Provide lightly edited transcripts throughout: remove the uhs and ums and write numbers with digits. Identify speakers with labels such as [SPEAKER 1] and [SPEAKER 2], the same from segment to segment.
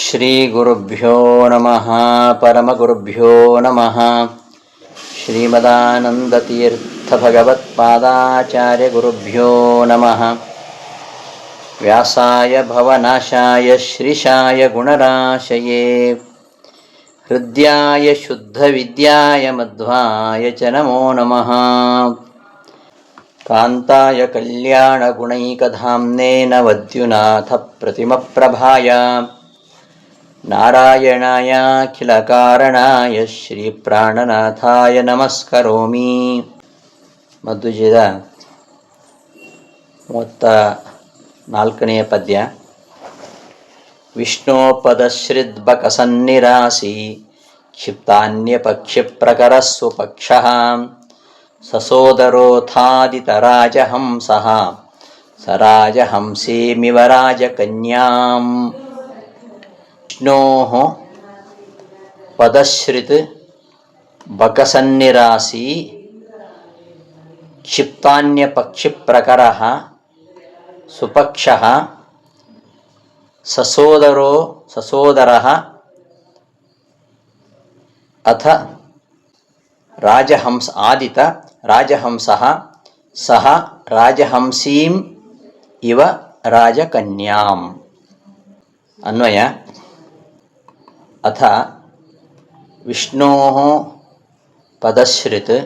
[SPEAKER 1] ಶ್ರೀ ಗುರುಭ್ಯೋ ನಮಃ ಪರಮಗುರುಭ್ಯೋ ನಮಃ. ಶ್ರೀಮದಾನಂದತೀರ್ಥ ಭಗವತ್ಪಾದಾಚಾರ್ಯ ಗುರುಭ್ಯೋ ನಮಃ. ವ್ಯಾಸಾಯ ಭವನಾಶಾಯ ಶ್ರೀಶಾಯ ಗುಣರಾಶಯೇ ಹೃದ್ಯಾಯ ಶುದ್ಧವಿದ್ಯಾಯ ಮಧ್ವಾಯ ಚ ನಮೋ ನಮಃ. ಕಾಂತಾಯ ಕಲ್ಯಾಣಗುಣೈಕಧಾಮ್ನೇ ನವದ್ಯುನಾಥ ಪ್ರತಿಮಪ್ರಭಾಯ ನಾರಾಯಣಾಯಾಖಿಲಕಾರಣಾಯ ಶ್ರೀಪ್ರಾಣನಾಥಾಯ ನಮಸ್ಕರೋಮಿ. ಮಧ್ವಜದ 34ನೇ ಪದ್ಯ. ವಿಷ್ಣೋಪದಶ್ರಿದ್ಬಕಸನ್ನಿರಾಸಿ ಕ್ಷಿಪ್ತಾನ್ಯಪಕ್ಷಿಪ್ರಕರಸ್ಸು ಪಕ್ಷಃ ಸಸೋದರೋಥಾದಿತರಾಜಹಂಸಃ ಸರಾಜಹಂಸೀಮಿವ ರಾಜಕನ್ಯಾಂ. ವಿಷ್ಣೋಃ ಪದಶ್ರಿತ್ ಬಕಸನ್ನಿರಾಸಿ ಕ್ಷಿಪ್ತಾನ್ಯಪಕ್ಷಿಪ್ರಕರಃ ಸುಪಕ್ಷಃ ಸಸೋದರಃ ಅಥ ರಾಜಹಂಸ ಆದಿತ ರಾಜಹಂಸಃ ಸಹ ರಾಜಹಂಸೀಂ ಇವ ರಾಜಕನ್ಯಾಂ. ಅನ್ವಯ. ಅಥ ವಿಷ್ಣೋಃ ಪದಶ್ರಿತ್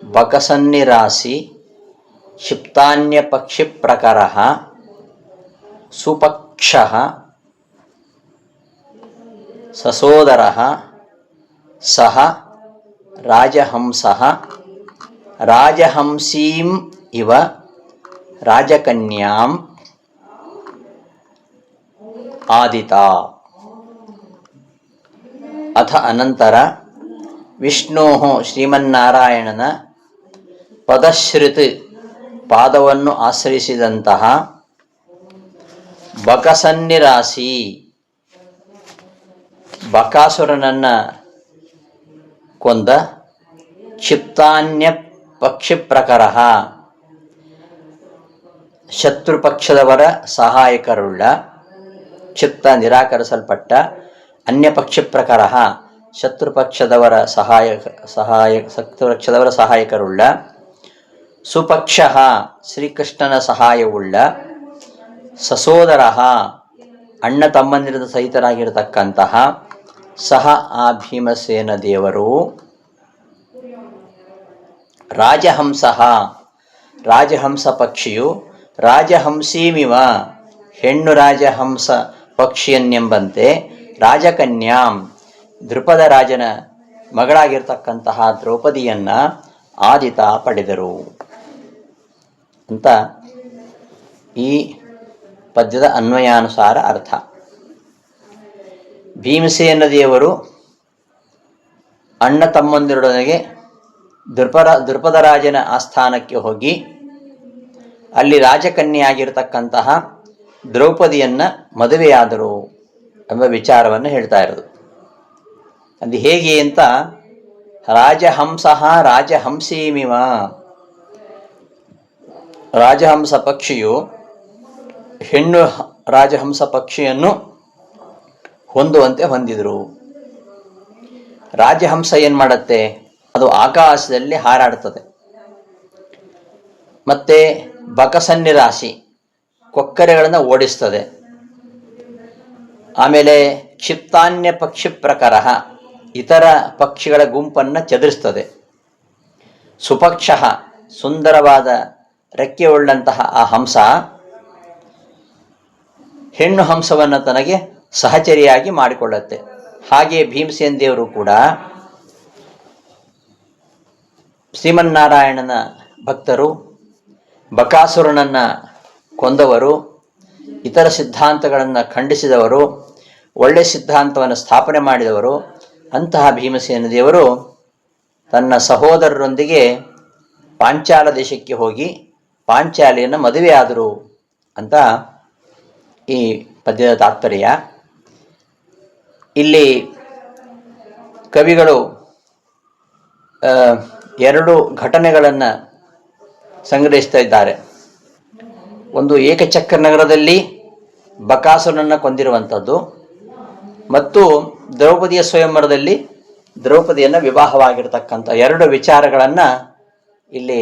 [SPEAKER 1] ಬಕಸನ್ನಿರಾಸಿ ಕ್ಷಿಪ್ತಾನ್ಯಪಕ್ಷಿಪ್ರಕರಃ ಸುಪಕ್ಷಃ ಸಸೋದರಃ ಸಹ ರಾಜಹಂಸಃ ರಾಜಹಂಸೀಂ ಇವ ರಾಜಕನ್ಯಾಂ ಆದಿತ. ಅಥ ಅನಂತರ ವಿಷ್ಣೋಃ ಶ್ರೀಮನ್ನಾರಾಯಣನ ಪದಶ್ರಿತ್ ಪಾದವನ್ನು ಆಶ್ರಯಿಸಿದಂತಹ ಬಕಸನ್ನಿರಾಸಿ ಬಕಾಸುರನನ್ನು ಕೊಂದ ಕ್ಷಿಪ್ತಾನ್ಯ ಪಕ್ಷಿಪ್ರಕರಃ ಶತ್ರುಪಕ್ಷದವರ ಸಹಾಯಕರುಳ್ಳ ಕ್ಷಿಪ್ತ ನಿರಾಕರಿಸಲ್ಪಟ್ಟ ಅನ್ಯಪಕ್ಷಿಪ್ರಕರಃ ಶತ್ರುಪಕ್ಷದವರ ಶತ್ರುಪಕ್ಷದವರ ಸಹಾಯಕರುಳ್ಳ ಸುಪಕ್ಷಃ ಶ್ರೀಕೃಷ್ಣನ ಸಹಾಯವುಳ್ಳ ಸಸೋದರಃ ಅಣ್ಣ ತಮ್ಮಂದಿರದ ಸಹಿತರಾಗಿರತಕ್ಕಂತಹ ಸಹ ಆ ಭೀಮಸೇನ ದೇವರು ರಾಜಹಂಸಃ ರಾಜಹಂಸ ಪಕ್ಷಿಯು ರಾಜಹಂಸೀಮಿವ ಹೆಣ್ಣು ರಾಜಹಂಸ ಪಕ್ಷಿಯನ್ನೆಂಬಂತೆ ರಾಜಕನ್ಯಾಂ ದೃಪದ ರಾಜನ ಮಗಳಾಗಿರ್ತಕ್ಕಂತಹ ದ್ರೌಪದಿಯನ್ನ ಆದಿತ ಪಡೆದರು ಅಂತ ಈ ಪದ್ಯದ ಅನ್ವಯಾನುಸಾರ ಅರ್ಥ. ಭೀಮಸೇನ ದೇವರು ಅಣ್ಣ ತಮ್ಮಂದಿರೊಡನೆಗೆ ದೃಪದ ರಾಜನ ಆಸ್ಥಾನಕ್ಕೆ ಹೋಗಿ ಅಲ್ಲಿ ರಾಜಕನ್ಯೆಯಾಗಿರ್ತಕ್ಕಂತಹ ದ್ರೌಪದಿಯನ್ನು ಮದುವೆಯಾದರು ಎಂಬ ವಿಚಾರವನ್ನು ಹೇಳ್ತಾ ಇರೋದು. ಅದು ಹೇಗೆ ಅಂತ, ರಾಜಹಂಸಃ ರಾಜಹಂಸೀಮಿವ ರಾಜಹಂಸ ಪಕ್ಷಿಯು ಹೆಣ್ಣು ರಾಜಹಂಸ ಪಕ್ಷಿಯನ್ನು ಹೊಂದುವಂತೆ ಹೊಂದಿದರು. ರಾಜಹಂಸ ಏನು ಮಾಡುತ್ತೆ? ಅದು ಆಕಾಶದಲ್ಲಿ ಹಾರಾಡ್ತದೆ. ಮತ್ತು ಬಕಸನ್ನಿರಾಸಿ ಕೊಕ್ಕರೆಗಳನ್ನು ಓಡಿಸ್ತದೆ. ಆಮೇಲೆ ಕ್ಷಿಪ್ತಾನ್ಯ ಪಕ್ಷಿಪ್ರಕರಃ ಇತರ ಪಕ್ಷಿಗಳ ಗುಂಪನ್ನು ಚದುರಿಸ್ತದೆ. ಸುಪಕ್ಷಃ ಸುಂದರವಾದ ರೆಕ್ಕೆಯುಳ್ಳಂತಹ ಆ ಹಂಸ ಹೆಣ್ಣು ಹಂಸವನ್ನು ತನಗೆ ಸಹಚರಿಯಾಗಿ ಮಾಡಿಕೊಳ್ಳುತ್ತೆ. ಹಾಗೆ ಭೀಮಸೇನ ದೇವರು ಕೂಡ ಶ್ರೀಮನ್ನಾರಾಯಣನ ಭಕ್ತರು, ಬಕಾಸುರನನ್ನು ಕೊಂದವರು, ಇತರ ಸಿದ್ಧಾಂತಗಳನ್ನು ಖಂಡಿಸಿದವರು, ಒಳ್ಳೆಯ ಸಿದ್ಧಾಂತವನ್ನು ಸ್ಥಾಪನೆ ಮಾಡಿದವರು. ಅಂತಹ ಭೀಮಸೇನ ದೇವರು ತನ್ನ ಸಹೋದರರೊಂದಿಗೆ ಪಾಂಚಾಲ ದೇಶಕ್ಕೆ ಹೋಗಿ ಪಾಂಚಾಲಿಯನ್ನು ಮದುವೆಯಾದರು ಅಂತ ಈ ಪದ್ಯದ ತಾತ್ಪರ್ಯ. ಇಲ್ಲಿ ಕವಿಗಳು ಎರಡು ಘಟನೆಗಳನ್ನು ಸಂಗ್ರಹಿಸ್ತಾ ಇದ್ದಾರೆ. ಒಂದು ಏಕಚಕ್ರ ನಗರದಲ್ಲಿ ಬಕಾಸುರನನ್ನು ಕೊಂದಿರುವಂಥದ್ದು, ಮತ್ತು ದ್ರೌಪದಿಯ ಸ್ವಯಂವರದಲ್ಲಿ ದ್ರೌಪದಿಯನ್ನು ವಿವಾಹವಾಗಿರ್ತಕ್ಕಂಥ ಎರಡು ವಿಚಾರಗಳನ್ನು ಇಲ್ಲಿ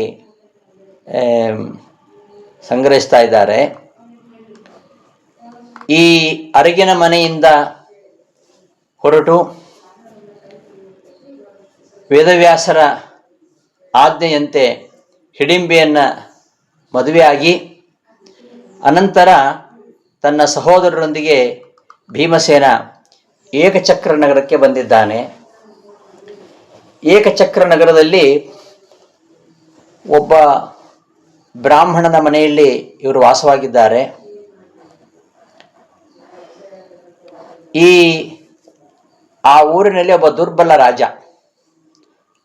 [SPEAKER 1] ಸಂಗ್ರಹಿಸ್ತಾ ಇದ್ದಾರೆ. ಈ ಅರಗಿನ ಮನೆಯಿಂದ ಹೊರಟು ವೇದವ್ಯಾಸರ ಆಜ್ಞೆಯಂತೆ ಹಿಡಿಂಬೆಯನ್ನು ಮದುವೆಯಾಗಿ ಅನಂತರ ತನ್ನ ಸಹೋದರರೊಂದಿಗೆ ಭೀಮಸೇನ ಏಕಚಕ್ರ ನಗರಕ್ಕೆ ಬಂದಿದ್ದಾನೆ. ಏಕಚಕ್ರ ನಗರದಲ್ಲಿ ಒಬ್ಬ ಬ್ರಾಹ್ಮಣನ ಮನೆಯಲ್ಲಿ ಇವರು ವಾಸವಾಗಿದ್ದಾರೆ. ಆ ಊರಿನಲ್ಲಿ ಒಬ್ಬ ದುರ್ಬಲ ರಾಜ,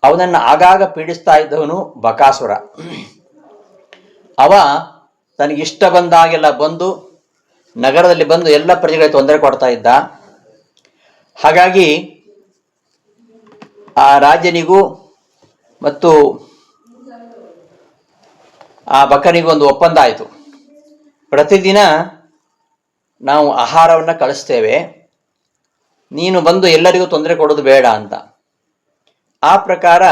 [SPEAKER 1] ಅವನನ್ನು ಆಗಾಗ ಪೀಡಿಸ್ತಾ ಇದ್ದವನು ಬಕಾಸುರ. ಅವ ತನಗಿಷ್ಟ ಬಂದಾಗೆಲ್ಲ ಬಂದು ನಗರದಲ್ಲಿ ಬಂದು ಎಲ್ಲ ಪ್ರಜೆಗಳಿಗೆ ತೊಂದರೆ ಕೊಡ್ತಾ ಇದ್ದ. ಹಾಗಾಗಿ ಆ ರಾಜನಿಗೂ ಮತ್ತು ಆ ಬಕನಿಗೂ ಒಂದು ಒಪ್ಪಂದ ಆಯಿತು. ಪ್ರತಿದಿನ ನಾವು ಆಹಾರವನ್ನು ಕಳಿಸ್ತೇವೆ, ನೀನು ಬಂದು ಎಲ್ಲರಿಗೂ ತೊಂದರೆ ಕೊಡೋದು ಬೇಡ ಅಂತ. ಆ ಪ್ರಕಾರ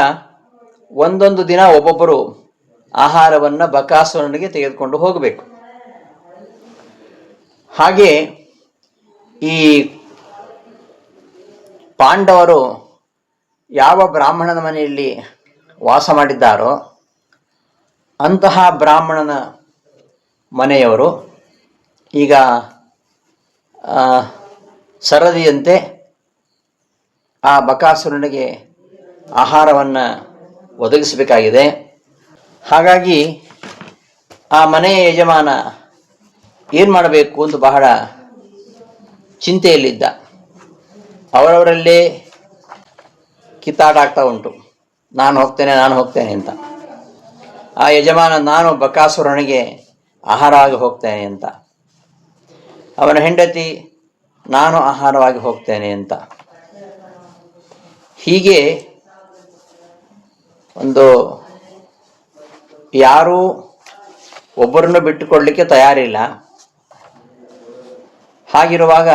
[SPEAKER 1] ಒಂದೊಂದು ದಿನ ಒಬ್ಬೊಬ್ಬರು ಆಹಾರವನ್ನು ಬಕಾಸುರನಿಗೆ ತೆಗೆದುಕೊಂಡು ಹೋಗಬೇಕು. ಹಾಗೆ ಈ ಪಾಂಡವರು ಯಾವ ಬ್ರಾಹ್ಮಣನ ಮನೆಯಲ್ಲಿ ವಾಸ ಮಾಡಿದ್ದಾರೋ ಅಂತಹ ಬ್ರಾಹ್ಮಣನ ಮನೆಯವರು ಈಗ ಸರದಿಯಂತೆ ಆ ಬಕಾಸುರನಿಗೆ ಆಹಾರವನ್ನು ಒದಗಿಸಬೇಕಾಗಿದೆ. ಹಾಗಾಗಿ ಆ ಮನೆಯ ಯಜಮಾನ ಏನು ಮಾಡಬೇಕು ಅಂತ ಬಹಳ ಚಿಂತೆಯಲ್ಲಿದ್ದ. ಅವರವರಲ್ಲೇ ಕಿತ್ತಾಟ ಆಗ್ತಾ ಉಂಟು, ನಾನು ಹೋಗ್ತೇನೆ ಅಂತ. ಆ ಯಜಮಾನ ನಾನು ಬಕಾಸುರನಿಗೆ ಆಹಾರವಾಗಿ ಹೋಗ್ತೇನೆ ಅಂತ, ಅವನ ಹೆಂಡತಿ ನಾನು ಆಹಾರವಾಗಿ ಹೋಗ್ತೇನೆ ಅಂತ. ಹೀಗೆ ಒಂದು ಯಾರೂ ಒಬ್ಬರನ್ನು ಬಿಟ್ಟುಕೊಳ್ಳಲಿಕ್ಕೆ ತಯಾರಿಲ್ಲ. ಹಾಗಿರುವಾಗ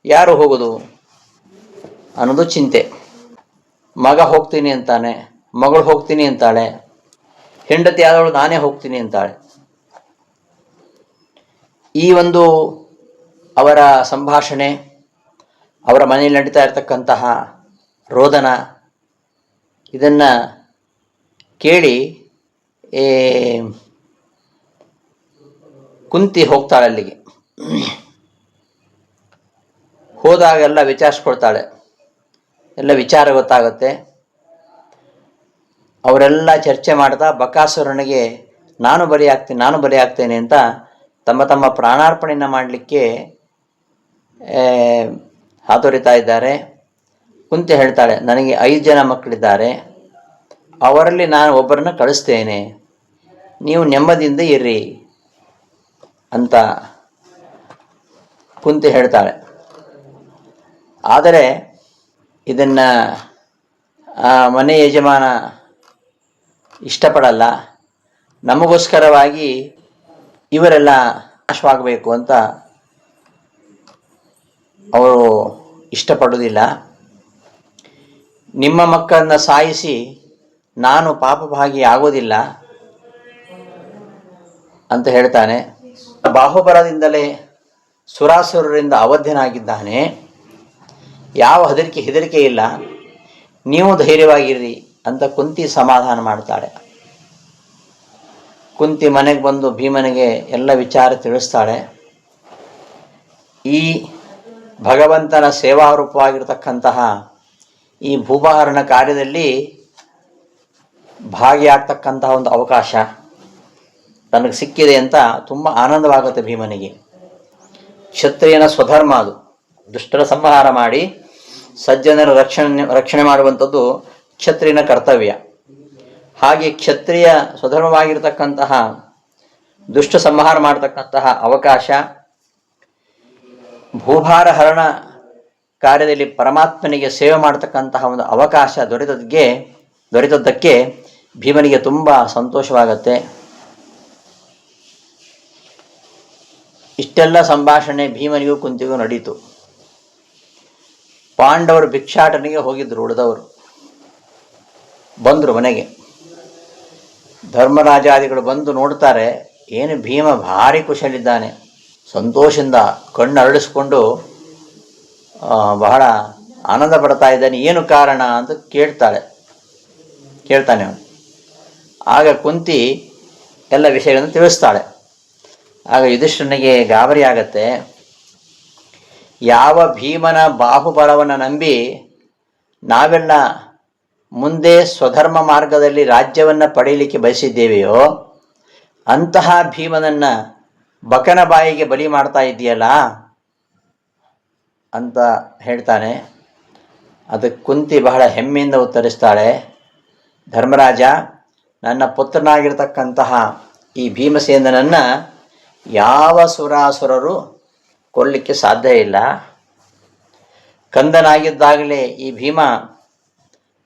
[SPEAKER 1] ಯಾರು ಹೋಗೋದು ಅನ್ನೋದು ಚಿಂತೆ. ಮಗ ಹೋಗ್ತೀನಿ ಅಂತಾನೆ, ಮಗಳು ಹೋಗ್ತೀನಿ ಅಂತಾಳೆ, ಹೆಂಡತಿ ಆದವಳು ನಾನೇ ಹೋಗ್ತೀನಿ ಅಂತಾಳೆ. ಈ ಒಂದು ಅವರ ಸಂಭಾಷಣೆ, ಅವರ ಮನೆಯಲ್ಲಿ ನಡೀತಾ ಇರತಕ್ಕಂತಹ ರೋದನ, ಇದನ್ನು ಕೇಳಿ ಕುಂತಿ ಹೋಗ್ತಾಳೆ ಅಲ್ಲಿಗೆ. ಹೋದಾಗೆಲ್ಲ ವಿಚಾರಿಸ್ಕೊಳ್ತಾಳೆ, ಎಲ್ಲ ವಿಚಾರ ಗೊತ್ತಾಗುತ್ತೆ. ಅವರೆಲ್ಲ ಚರ್ಚೆ ಮಾಡ್ತಾ ಬಕಾಸುರನಿಗೆ ನಾನು ಬಲಿಯಾಗ್ತೇನೆ ಅಂತ ತಮ್ಮ ತಮ್ಮ ಪ್ರಾಣಾರ್ಪಣೆಯನ್ನು ಮಾಡಲಿಕ್ಕೆ ಹಾತೊರಿತಾ ಇದ್ದಾರೆ. ಕುಂತಿ ಹೇಳ್ತಾಳೆ, ನನಗೆ 5 ಜನ ಮಕ್ಕಳಿದ್ದಾರೆ, ಅವರಲ್ಲಿ ನಾನು ಒಬ್ಬರನ್ನ ಕಳಿಸ್ತೇನೆ, ನೀವು ನೆಮ್ಮದಿಯಿಂದ ಇರ್ರಿ ಅಂತ ಕುಂತಿ ಹೇಳ್ತಾಳೆ. ಆದರೆ ಇದನ್ನು ಮನೆ ಯಜಮಾನ ಇಷ್ಟಪಡಲ್ಲ. ನಮಗೋಸ್ಕರವಾಗಿ ಇವರೆಲ್ಲ ನಾಶವಾಗಬೇಕು ಅಂತ ಅವರು ಇಷ್ಟಪಡೋದಿಲ್ಲ. ನಿಮ್ಮ ಮಕ್ಕಳನ್ನ ಸಾಯಿಸಿ ನಾನು ಪಾಪಭಾಗಿ ಆಗೋದಿಲ್ಲ ಅಂತ ಹೇಳ್ತಾನೆ. ಬಾಹುಬಲದಿಂದಲೇ ಸುರಾಸುರರಿಂದ ಅವಧ್ಯನಾಗಿದ್ದಾನೆ, ಯಾವ ಹೆದರಿಕೆ ಇಲ್ಲ, ನೀವು ಧೈರ್ಯವಾಗಿರ್ರಿ ಅಂತ ಕುಂತಿ ಸಮಾಧಾನ ಮಾಡ್ತಾಳೆ. ಕುಂತಿ ಮನೆಗೆ ಬಂದು ಭೀಮನಿಗೆ ಎಲ್ಲ ವಿಚಾರ ತಿಳಿಸ್ತಾಳೆ. ಈ ಭಗವಂತನ ಸೇವಾರೂಪವಾಗಿರ್ತಕ್ಕಂತಹ ಈ ಭೂಭಾರಣ ಕಾರ್ಯದಲ್ಲಿ ಭಾಗಿಯಾಗ್ತಕ್ಕಂತಹ ಒಂದು ಅವಕಾಶ ತನಗೆ ಸಿಕ್ಕಿದೆ ಅಂತ ತುಂಬ ಆನಂದವಾಗುತ್ತೆ ಭೀಮನಿಗೆ. ಕ್ಷತ್ರಿಯನ ಸ್ವಧರ್ಮ ಅದು. ದುಷ್ಟರ ಸಂಹಾರ ಮಾಡಿ ಸಜ್ಜನರ ರಕ್ಷಣೆ ಮಾಡುವಂಥದ್ದು ಕ್ಷತ್ರಿಯನ ಕರ್ತವ್ಯ. ಹಾಗೆ ಕ್ಷತ್ರಿಯ ಸ್ವಧರ್ಮವಾಗಿರ್ತಕ್ಕಂತಹ ದುಷ್ಟ ಸಂಹಾರ ಮಾಡತಕ್ಕಂತಹ ಅವಕಾಶ, ಭೂಭಾರ ಹರಣ ಕಾರ್ಯದಲ್ಲಿ ಪರಮಾತ್ಮನಿಗೆ ಸೇವೆ ಮಾಡತಕ್ಕಂತಹ ಒಂದು ಅವಕಾಶ ದೊರೆತದ್ದಕ್ಕೆ ಭೀಮನಿಗೆ ತುಂಬ ಸಂತೋಷವಾಗತ್ತೆ. ಇಷ್ಟೆಲ್ಲ ಸಂಭಾಷಣೆ ಭೀಮನಿಗೂ ಕುಂತಿಗೂ ನಡೀತು. ಪಾಂಡವರು ಭಿಕ್ಷಾಟನೆಗೆ ಹೋಗಿದ್ದರು. ಉಳಿದವರು ಬಂದರು ಮನೆಗೆ. ಧರ್ಮರಾಜಾದಿಗಳು ಬಂದು ನೋಡ್ತಾರೆ, ಏನು ಭೀಮ ಭಾರಿ ಖುಷಿಯಲ್ಲಿದ್ದಾನೆ, ಸಂತೋಷದಿಂದ ಕಣ್ಣು ಅರಳಿಸ್ಕೊಂಡು ಬಹಳ ಆನಂದ ಪಡ್ತಾ ಇದ್ದಾನೆ, ಏನು ಕಾರಣ ಅಂತ ಕೇಳ್ತಾನೆ ಅವನು. ಆಗ ಕುಂತಿ ಎಲ್ಲ ವಿಷಯಗಳನ್ನು ತಿಳಿಸ್ತಾಳೆ. ಆಗ ಯುಧಿಷ್ಠಿರನಿಗೆ ಗಾಬರಿ ಆಗತ್ತೆ. ಯಾವ ಭೀಮನ ಬಾಹುಬಲವನ್ನು ನಂಬಿ ನಾವೆಲ್ಲ ಮುಂದೆ ಸ್ವಧರ್ಮ ಮಾರ್ಗದಲ್ಲಿ ರಾಜ್ಯವನ್ನು ಪಡೆಯಲಿಕ್ಕೆ ಬಯಸಿದ್ದೇವೆಯೋ ಅಂತಹ ಭೀಮನನ್ನು ಬಕನ ಬಾಯಿಗೆ ಬಲಿ ಮಾಡ್ತಾ ಇದೆಯಲ್ಲ ಅಂತ ಹೇಳ್ತಾನೆ. ಅದಕ್ಕೆ ಕುಂತಿ ಬಹಳ ಹೆಮ್ಮೆಯಿಂದ ಉತ್ತರಿಸ್ತಾಳೆ, ಧರ್ಮರಾಜ, ನನ್ನ ಪುತ್ರನಾಗಿರ್ತಕ್ಕಂತಹ ಈ ಭೀಮಸೇನನನ್ನು ಯಾವ ಸುರಾಸುರರು ಕೊಲ್ಲಲಿಕ್ಕೆ ಸಾಧ್ಯ ಇಲ್ಲ. ಕಂದನಾಗಿದ್ದಾಗಲೇ ಈ ಭೀಮ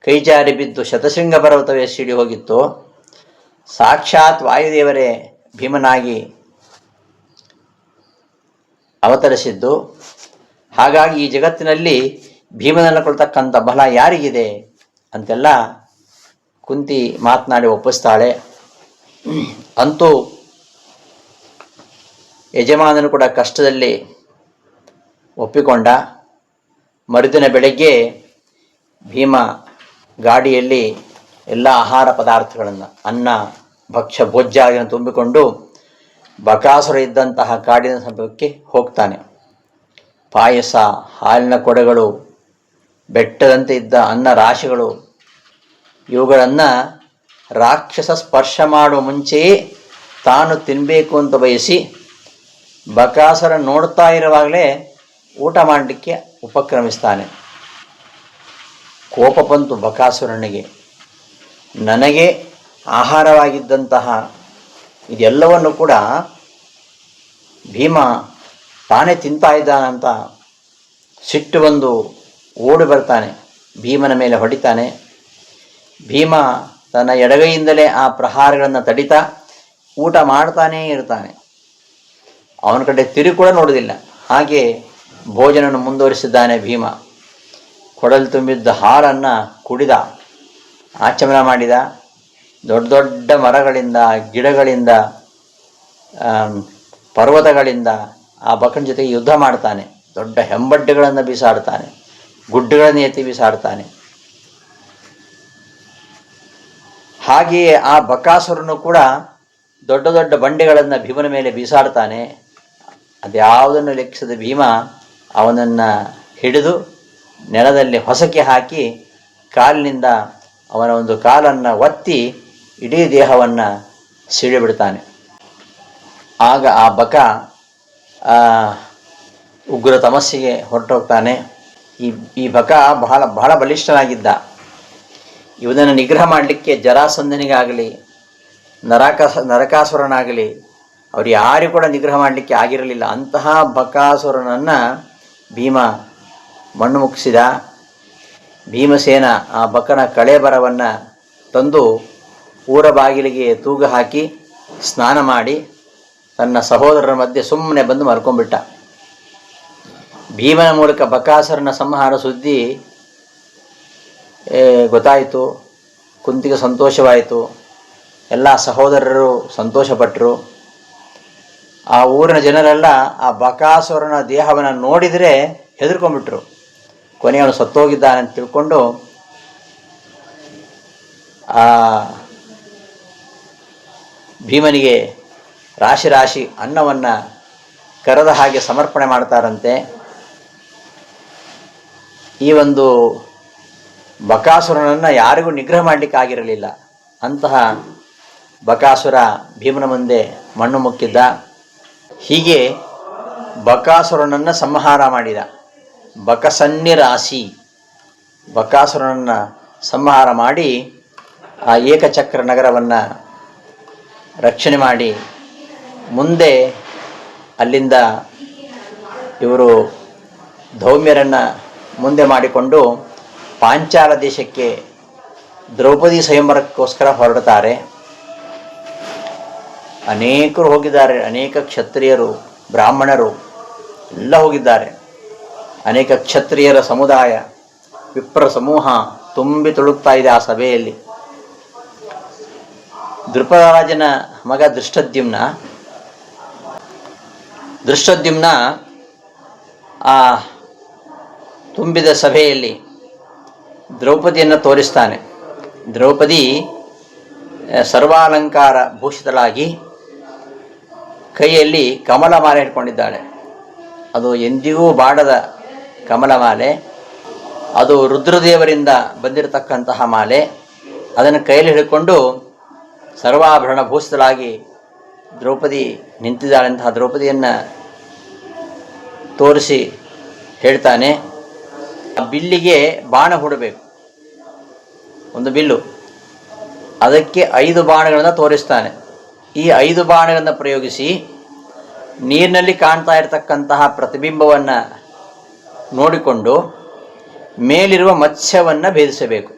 [SPEAKER 1] ಕೈಜಾರಿ ಬಿದ್ದು ಶತಶೃಂಗ ಪರ್ವತವೇ ಸಿಡಿ ಹೋಗಿತ್ತು. ಸಾಕ್ಷಾತ್ ವಾಯುದೇವರೇ ಭೀಮನಾಗಿ ಅವತರಿಸಿದ್ದು. ಹಾಗಾಗಿ ಈ ಜಗತ್ತಿನಲ್ಲಿ ಭೀಮನನ್ನು ಕೊಳ್ತಕ್ಕಂಥ ಬಲ ಯಾರಿಗಿದೆ ಅಂತೆಲ್ಲ ಕುಂತಿ ಮಾತನಾಡಿ ಒಪ್ಪಿಸ್ತಾಳೆ. ಅಂತೂ ಯಜಮಾನನು ಕೂಡ ಕಷ್ಟದಲ್ಲಿ ಒಪ್ಪಿಕೊಂಡ. ಮರುದಿನ ಬೆಳಗ್ಗೆ ಭೀಮ ಗಾಡಿಯಲ್ಲಿ ಎಲ್ಲ ಆಹಾರ ಪದಾರ್ಥಗಳನ್ನು, ಅನ್ನ ಭಕ್ಷ್ಯ ಭೋಜ್ಯಾದಿಗಳನ್ನು ತುಂಬಿಕೊಂಡು ಬಕಾಸುರ ಇದ್ದಂತಹ ಕಾಡಿನ ಸಮೀಪಕ್ಕೆ ಹೋಗ್ತಾನೆ. ಪಾಯಸ, ಹಾಲಿನ ಕೊಡೆಗಳು, ಬೆಟ್ಟದಂತೆ ಇದ್ದ ಅನ್ನ ರಾಶಿಗಳು, ಇವುಗಳನ್ನು ರಾಕ್ಷಸ ಸ್ಪರ್ಶ ಮಾಡುವ ಮುಂಚೆಯೇ ತಾನು ತಿನ್ನಬೇಕು ಅಂತ ಬಯಸಿ ಬಕಾಸುರ ನೋಡ್ತಾ ಇರುವಾಗಲೇ ಊಟ ಮಾಡಲಿಕ್ಕೆ ಉಪಕ್ರಮಿಸ್ತಾನೆ. ಕೋಪ ಬಂತು ಬಕಾಸುರನಿಗೆ. ನನಗೆ ಆಹಾರವಾಗಿದ್ದಂತಹ ಇದೆಲ್ಲವನ್ನು ಕೂಡ ಭೀಮ ತಾನೇ ತಿಂತಾ ಇದ್ದಾನಂತ ಸಿಟ್ಟು ಬಂದು ಓಡಿ ಬರ್ತಾನೆ. ಭೀಮನ ಮೇಲೆ ಹೊಡಿತಾನೆ. ಭೀಮ ತನ್ನ ಎಡಗೈಯಿಂದಲೇ ಆ ಪ್ರಹಾರಗಳನ್ನು ತಡಿತಾ ಊಟ ಮಾಡ್ತಾನೇ ಇರ್ತಾನೆ. ಅವನ ಕಡೆ ತಿರುಗಿ ಕೂಡ ನೋಡೋದಿಲ್ಲ. ಹಾಗೆ ಭೋಜನವನ್ನು ಮುಂದುವರಿಸಿದ್ದಾನೆ ಭೀಮ. ಕೊಡಲು ತುಂಬಿದ್ದ ಹಾಲನ್ನು ಕುಡಿದ, ಆಚಮನ ಮಾಡಿದ. ದೊಡ್ಡ ದೊಡ್ಡ ಮರಗಳಿಂದ, ಗಿಡಗಳಿಂದ, ಪರ್ವತಗಳಿಂದ ಆ ಬಕನ ಜೊತೆಗೆ ಯುದ್ಧ ಮಾಡ್ತಾನೆ. ದೊಡ್ಡ ಹೆಂಬಡ್ಡೆಗಳನ್ನು ಬೀಸಾಡ್ತಾನೆ, ಗುಡ್ಡಗಳನ್ನು ಎತ್ತಿ ಬೀಸಾಡ್ತಾನೆ. ಹಾಗೆಯೇ ಆ ಬಕಾಸುರನು ಕೂಡ ದೊಡ್ಡ ದೊಡ್ಡ ಬಂಡೆಗಳನ್ನು ಭೀಮನ ಮೇಲೆ ಬೀಸಾಡ್ತಾನೆ. ಅದ್ಯಾವುದನ್ನು ಲೆಕ್ಕಿಸದ ಭೀಮ ಅವನನ್ನು ಹಿಡಿದು ನೆಲದಲ್ಲಿ ಹೊಸಕ್ಕೆ ಹಾಕಿ ಕಾಲಿನಿಂದ ಅವನ ಒಂದು ಕಾಲನ್ನು ಒತ್ತಿ ಇಡೀ ದೇಹವನ್ನು ಸಿಡಿಬಿಡ್ತಾನೆ. ಆಗ ಆ ಬಕ ಉಗ್ರ ತಮಸ್ಸಿಗೆ ಹೊರಟೋಗ್ತಾನೆ. ಈ ಬಕ ಬಹಳ ಬಲಿಷ್ಠನಾಗಿದ್ದ. ಇವನನ್ನು ನಿಗ್ರಹ ಮಾಡಲಿಕ್ಕೆ ಜರಾಸಂಧನಿಗಾಗಲಿ ನರಕಾಸುರನಾಗಲಿ ಅವರು ಯಾರು ಕೂಡ ನಿಗ್ರಹ ಮಾಡಲಿಕ್ಕೆ ಆಗಿರಲಿಲ್ಲ. ಅಂತಹ ಬಕಾಸುರನನ್ನು ಭೀಮ ಮಣ್ಣು ಮುಗಿಸಿದ. ಭೀಮಸೇನ ಆ ಬಕನ ಕಳೇಬರವನ್ನು ತಂದು ಊರ ಬಾಗಿಲಿಗೆ ತೂಗು ಹಾಕಿ ಸ್ನಾನ ಮಾಡಿ ತನ್ನ ಸಹೋದರರ ಮಧ್ಯೆ ಸುಮ್ಮನೆ ಬಂದು ಮಲ್ಕೊಂಡ್ಬಿಟ್ಟ. ಭೀಮನ ಮೂಲಕ ಬಕಾಸುರನ ಸಂಹಾರ ಸುದ್ದಿ ಗೊತ್ತಾಯಿತು. ಕುಂತಿಗೆ ಸಂತೋಷವಾಯಿತು. ಎಲ್ಲ ಸಹೋದರರು ಸಂತೋಷಪಟ್ಟರು. ಆ ಊರಿನ ಜನರೆಲ್ಲ ಆ ಬಕಾಸುರನ ದೇಹವನ್ನು ನೋಡಿದರೆ ಹೆದರ್ಕೊಂಡ್ಬಿಟ್ರು. ಕೊನೆಗೆ ಅವನು ಸತ್ತೋಗಿದ್ದಾನೆ ಅಂತ ತಿಳ್ಕೊಂಡು ಆ ಭೀಮನಿಗೆ ರಾಶಿ ರಾಶಿ ಅನ್ನವನ್ನು ಕರೆದ ಹಾಗೆ ಸಮರ್ಪಣೆ ಮಾಡ್ತಾರಂತೆ. ಈ ಒಂದು ಬಕಾಸುರನನ್ನು ಯಾರಿಗೂ ನಿಗ್ರಹ ಮಾಡಲಿಕ್ಕೆ ಆಗಿರಲಿಲ್ಲ. ಅಂತಹ ಬಕಾಸುರ ಭೀಮನ ಮುಂದೆ ಮಣ್ಣು ಮುಕ್ಕಿದ್ದ. ಹೀಗೆ ಬಕಾಸುರನನ್ನು ಸಂಹಾರ ಮಾಡಿದ. ಬಕಸನ್ನಿರಾಸಿ ಬಕಾಸುರನನ್ನು ಸಂಹಾರ ಮಾಡಿ ಆ ಏಕಚಕ್ರ ನಗರವನ್ನು ರಕ್ಷಣೆ ಮಾಡಿ ಮುಂದೆ ಅಲ್ಲಿಂದ ಇವರು ಧೌಮ್ಯರನ್ನು ಮುಂದೆ ಮಾಡಿಕೊಂಡು ಪಾಂಚಾಲ ದೇಶಕ್ಕೆ ದ್ರೌಪದಿ ಸ್ವಯಂವರಕ್ಕೋಸ್ಕರ ಹೊರಡ್ತಾರೆ. ಅನೇಕರು ಹೋಗಿದ್ದಾರೆ. ಅನೇಕ ಕ್ಷತ್ರಿಯರು, ಬ್ರಾಹ್ಮಣರು ಎಲ್ಲ ಹೋಗಿದ್ದಾರೆ. ಅನೇಕ ಕ್ಷತ್ರಿಯರ ಸಮುದಾಯ, ವಿಪ್ರ ಸಮೂಹ ತುಂಬಿ ತುಳುಕ್ತಾ ಇದೆ ಆ ಸಭೆಯಲ್ಲಿ. ದೃಪದರಾಜನ ಮಗ ದೃಷ್ಟದ್ಯುಮ್ನ ಆ ತುಂಬಿದ ಸಭೆಯಲ್ಲಿ ದ್ರೌಪದಿಯನ್ನು ತೋರಿಸ್ತಾನೆ. ದ್ರೌಪದಿ ಸರ್ವಾಲಂಕಾರ ಭೂಷಿತಳಾಗಿ ಕೈಯಲ್ಲಿ ಕಮಲಮಾಲೆ ಹಿಡ್ಕೊಂಡಿದ್ದಾಳೆ. ಅದು ಎಂದಿಗೂ ಬಾಡದ ಕಮಲಮಾಲೆ. ಅದು ರುದ್ರದೇವರಿಂದ ಬಂದಿರತಕ್ಕಂತಹ ಮಾಲೆ. ಅದನ್ನು ಕೈಯಲ್ಲಿ ಹಿಡ್ಕೊಂಡು ಸರ್ವಾಭರಣ ಭೂಷಿತಳಾಗಿ ದ್ರೌಪದಿ ನಿಂತಿದ್ದಾಳಂತಹ ದ್ರೌಪದಿಯನ್ನು ತೋರಿಸಿ ಹೇಳ್ತಾನೆ, ಬಿಲ್ಲಿಗೆ ಬಾಣ ಹೂಡಬೇಕು, ಒಂದು ಬಿಲ್ಲು, ಅದಕ್ಕೆ 5 ಬಾಣಗಳನ್ನು ತೋರಿಸ್ತಾನೆ. ಈ 5 ಬಾಣಗಳನ್ನು ಪ್ರಯೋಗಿಸಿ ನೀರಿನಲ್ಲಿ ಕಾಣ್ತಾ ಇರತಕ್ಕಂತಹ ಪ್ರತಿಬಿಂಬವನ್ನು ನೋಡಿಕೊಂಡು ಮೇಲಿರುವ ಮತ್ಸ್ಯವನ್ನು ಭೇದಿಸಬೇಕು.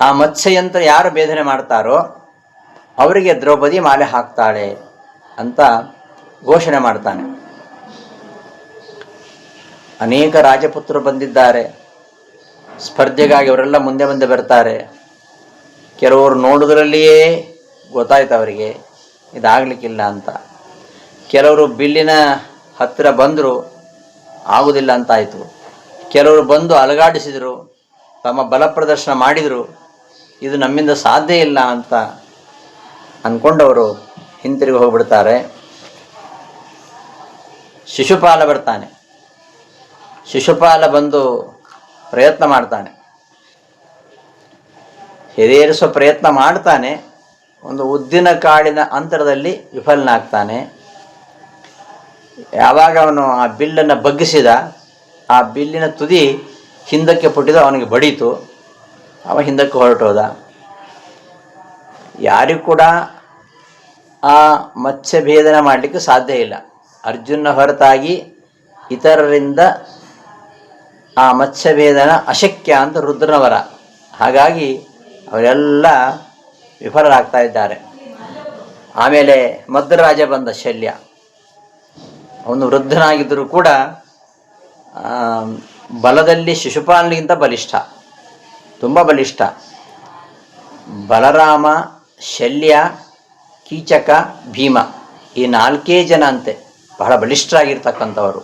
[SPEAKER 1] ಆ ಮತ್ಸ್ಯಯಂತ್ರ ಯಾರು ಭೇದನೆ ಮಾಡ್ತಾರೋ ಅವರಿಗೆ ದ್ರೌಪದಿ ಮಾಲೆ ಹಾಕ್ತಾಳೆ ಅಂತ ಘೋಷಣೆ ಮಾಡ್ತಾನೆ. ಅನೇಕ ರಾಜಪುತ್ರರು ಬಂದಿದ್ದಾರೆ ಸ್ಪರ್ಧೆಗಾಗಿ. ಅವರೆಲ್ಲ ಮುಂದೆ ಬರ್ತಾರೆ. ಕೆಲವರು ನೋಡೋದ್ರಲ್ಲಿಯೇ ಗೊತ್ತಾಯ್ತು ಅವರಿಗೆ ಇದಾಗಲಿಕ್ಕಿಲ್ಲ ಅಂತ. ಕೆಲವರು ಬಿಲ್ಲಿನ ಹತ್ತಿರ ಬಂದರು, ಆಗುವುದಿಲ್ಲ ಅಂತಾಯಿತು. ಕೆಲವರು ಬಂದು ಅಲಗಾಡಿಸಿದರು, ತಮ್ಮ ಬಲ ಪ್ರದರ್ಶನ ಮಾಡಿದರು, ಇದು ನಮ್ಮಿಂದ ಸಾಧ್ಯ ಇಲ್ಲ ಅಂತ ಅಂದ್ಕೊಂಡವರು ಹಿಂತಿರುಗಿ ಹೋಗ್ಬಿಡ್ತಾರೆ. ಶಿಶುಪಾಲ ಬರ್ತಾನೆ. ಶಿಶುಪಾಲ ಬಂದು ಪ್ರಯತ್ನ ಮಾಡ್ತಾನೆ, ಹೆದರಿಸುವ ಪ್ರಯತ್ನ ಮಾಡ್ತಾನೆ. ಒಂದು ಉದ್ದಿನ ಕಾಳಿನ ಅಂತರದಲ್ಲಿ ವಿಫಲನಾಗ್ತಾನೆ. ಯಾವಾಗ ಅವನು ಆ ಬಿಲ್ಲನ್ನು ಬಗ್ಗಿಸಿದ, ಆ ಬಿಲ್ಲಿನ ತುದಿ ಹಿಂದಕ್ಕೆ ಪುಟ್ಟಿದ, ಅವನಿಗೆ ಬಡೀತು. ಅವ ಹಿಂದಕ್ಕೆ ಹೊರಟೋದ. ಯಾರಿಗೂ ಕೂಡ ಆ ಮತ್ಸ್ಯಭೇದನ ಮಾಡಲಿಕ್ಕೆ ಸಾಧ್ಯ ಇಲ್ಲ. ಅರ್ಜುನ ಹೊರತಾಗಿ ಇತರರಿಂದ ಆ ಮತ್ಸ್ಯಭೇದನ ಅಶಕ್ಯ ಅಂತ ರುದ್ರನವರ. ಹಾಗಾಗಿ ಅವರೆಲ್ಲ ವಿಫಲರಾಗ್ತಾ ಇದ್ದಾರೆ. ಆಮೇಲೆ ಮದ್ರರಾಜ ಬಂದ, ಶಲ್ಯ. ಅವನು ವೃದ್ಧನಾಗಿದ್ದರೂ ಕೂಡ ಬಲದಲ್ಲಿ ಶಿಶುಪಾಲನಿಗಿಂತ ಬಲಿಷ್ಠ, ತುಂಬ ಬಲಿಷ್ಠ. ಬಲರಾಮ, ಶಲ್ಯ, ಕೀಚಕ, ಭೀಮ ಈ 4 ಜನ ಅಂತೆ ಬಹಳ ಬಲಿಷ್ಠರಾಗಿರ್ತಕ್ಕಂಥವರು.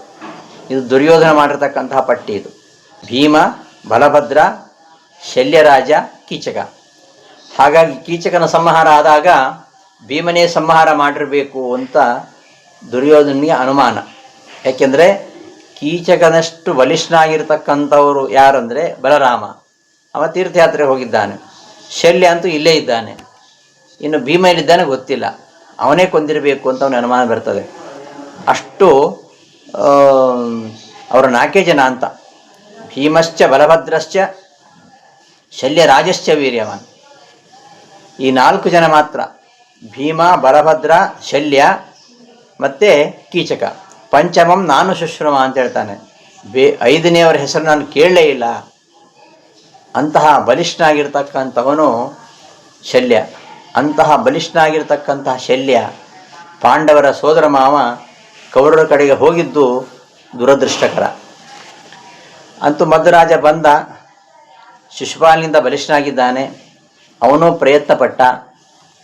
[SPEAKER 1] ಇದು ದುರ್ಯೋಧನ ಮಾಡಿರ್ತಕ್ಕಂತಹ ಪಟ್ಟಿ. ಇದು ಭೀಮ, ಬಲಭದ್ರ, ಶಲ್ಯರಾಜ, ಕೀಚಕ. ಹಾಗಾಗಿ ಕೀಚಕನ ಸಂಹಾರ ಆದಾಗ ಭೀಮನೇ ಸಂಹಾರ ಮಾಡಿರಬೇಕು ಅಂತ ದುರ್ಯೋಧನಿಗೆ ಅನುಮಾನ. ಯಾಕೆಂದರೆ ಕೀಚಕನಷ್ಟು ಬಲಿಷ್ಠನಾಗಿರ್ತಕ್ಕಂಥವರು ಯಾರಂದರೆ ಬಲರಾಮ. ಅವ ತೀರ್ಥಯಾತ್ರೆ ಹೋಗಿದ್ದಾನೆ. ಶಲ್ಯ ಅಂತೂ ಇಲ್ಲೇ ಇದ್ದಾನೆ. ಇನ್ನು ಭೀಮ ಎಲ್ಲಿದ್ದಾನೆ ಗೊತ್ತಿಲ್ಲ. ಅವನೇ ಕೊಂದಿರಬೇಕು ಅಂತ ಅವನ ಅನುಮಾನ ಬರ್ತದೆ. ಅಷ್ಟು ಅವರ 4 ಜನ ಅಂತ. ಭೀಮಶ್ಚ ಬಲಭದ್ರಶ್ಚ ಶಲ್ಯರಾಜಶ್ಚ ವೀರ್ಯವಾನ್. ಈ 4 ಜನ ಮಾತ್ರ. ಭೀಮ, ಬಲಭದ್ರ, ಶಲ್ಯ ಮತ್ತು ಕೀಚಕ. ಪಂಚಮಂ ನಾನು ಶುಶ್ರಮ ಅಂತ ಹೇಳ್ತಾನೆ. 5ನೇಯವರ ಹೆಸರು ನಾನು ಕೇಳಲೇ ಇಲ್ಲ. ಅಂತಹ ಬಲಿಷ್ಠನಾಗಿರ್ತಕ್ಕಂಥವನು ಶಲ್ಯ. ಅಂತಹ ಬಲಿಷ್ಠನಾಗಿರ್ತಕ್ಕಂತಹ ಶಲ್ಯ ಪಾಂಡವರ ಸೋದರ ಮಾವ ಕೌರವರ ಕಡೆಗೆ ಹೋಗಿದ್ದು ದುರದೃಷ್ಟಕರ. ಅಂತೂ ಮದ್ರರಾಜ ಬಂದ, ಶಿಶುಪಾಲನಿಂದ ಬಲಿಷ್ಠನಾಗಿದ್ದಾನೆ. ಅವನು ಪ್ರಯತ್ನಪಟ್ಟ.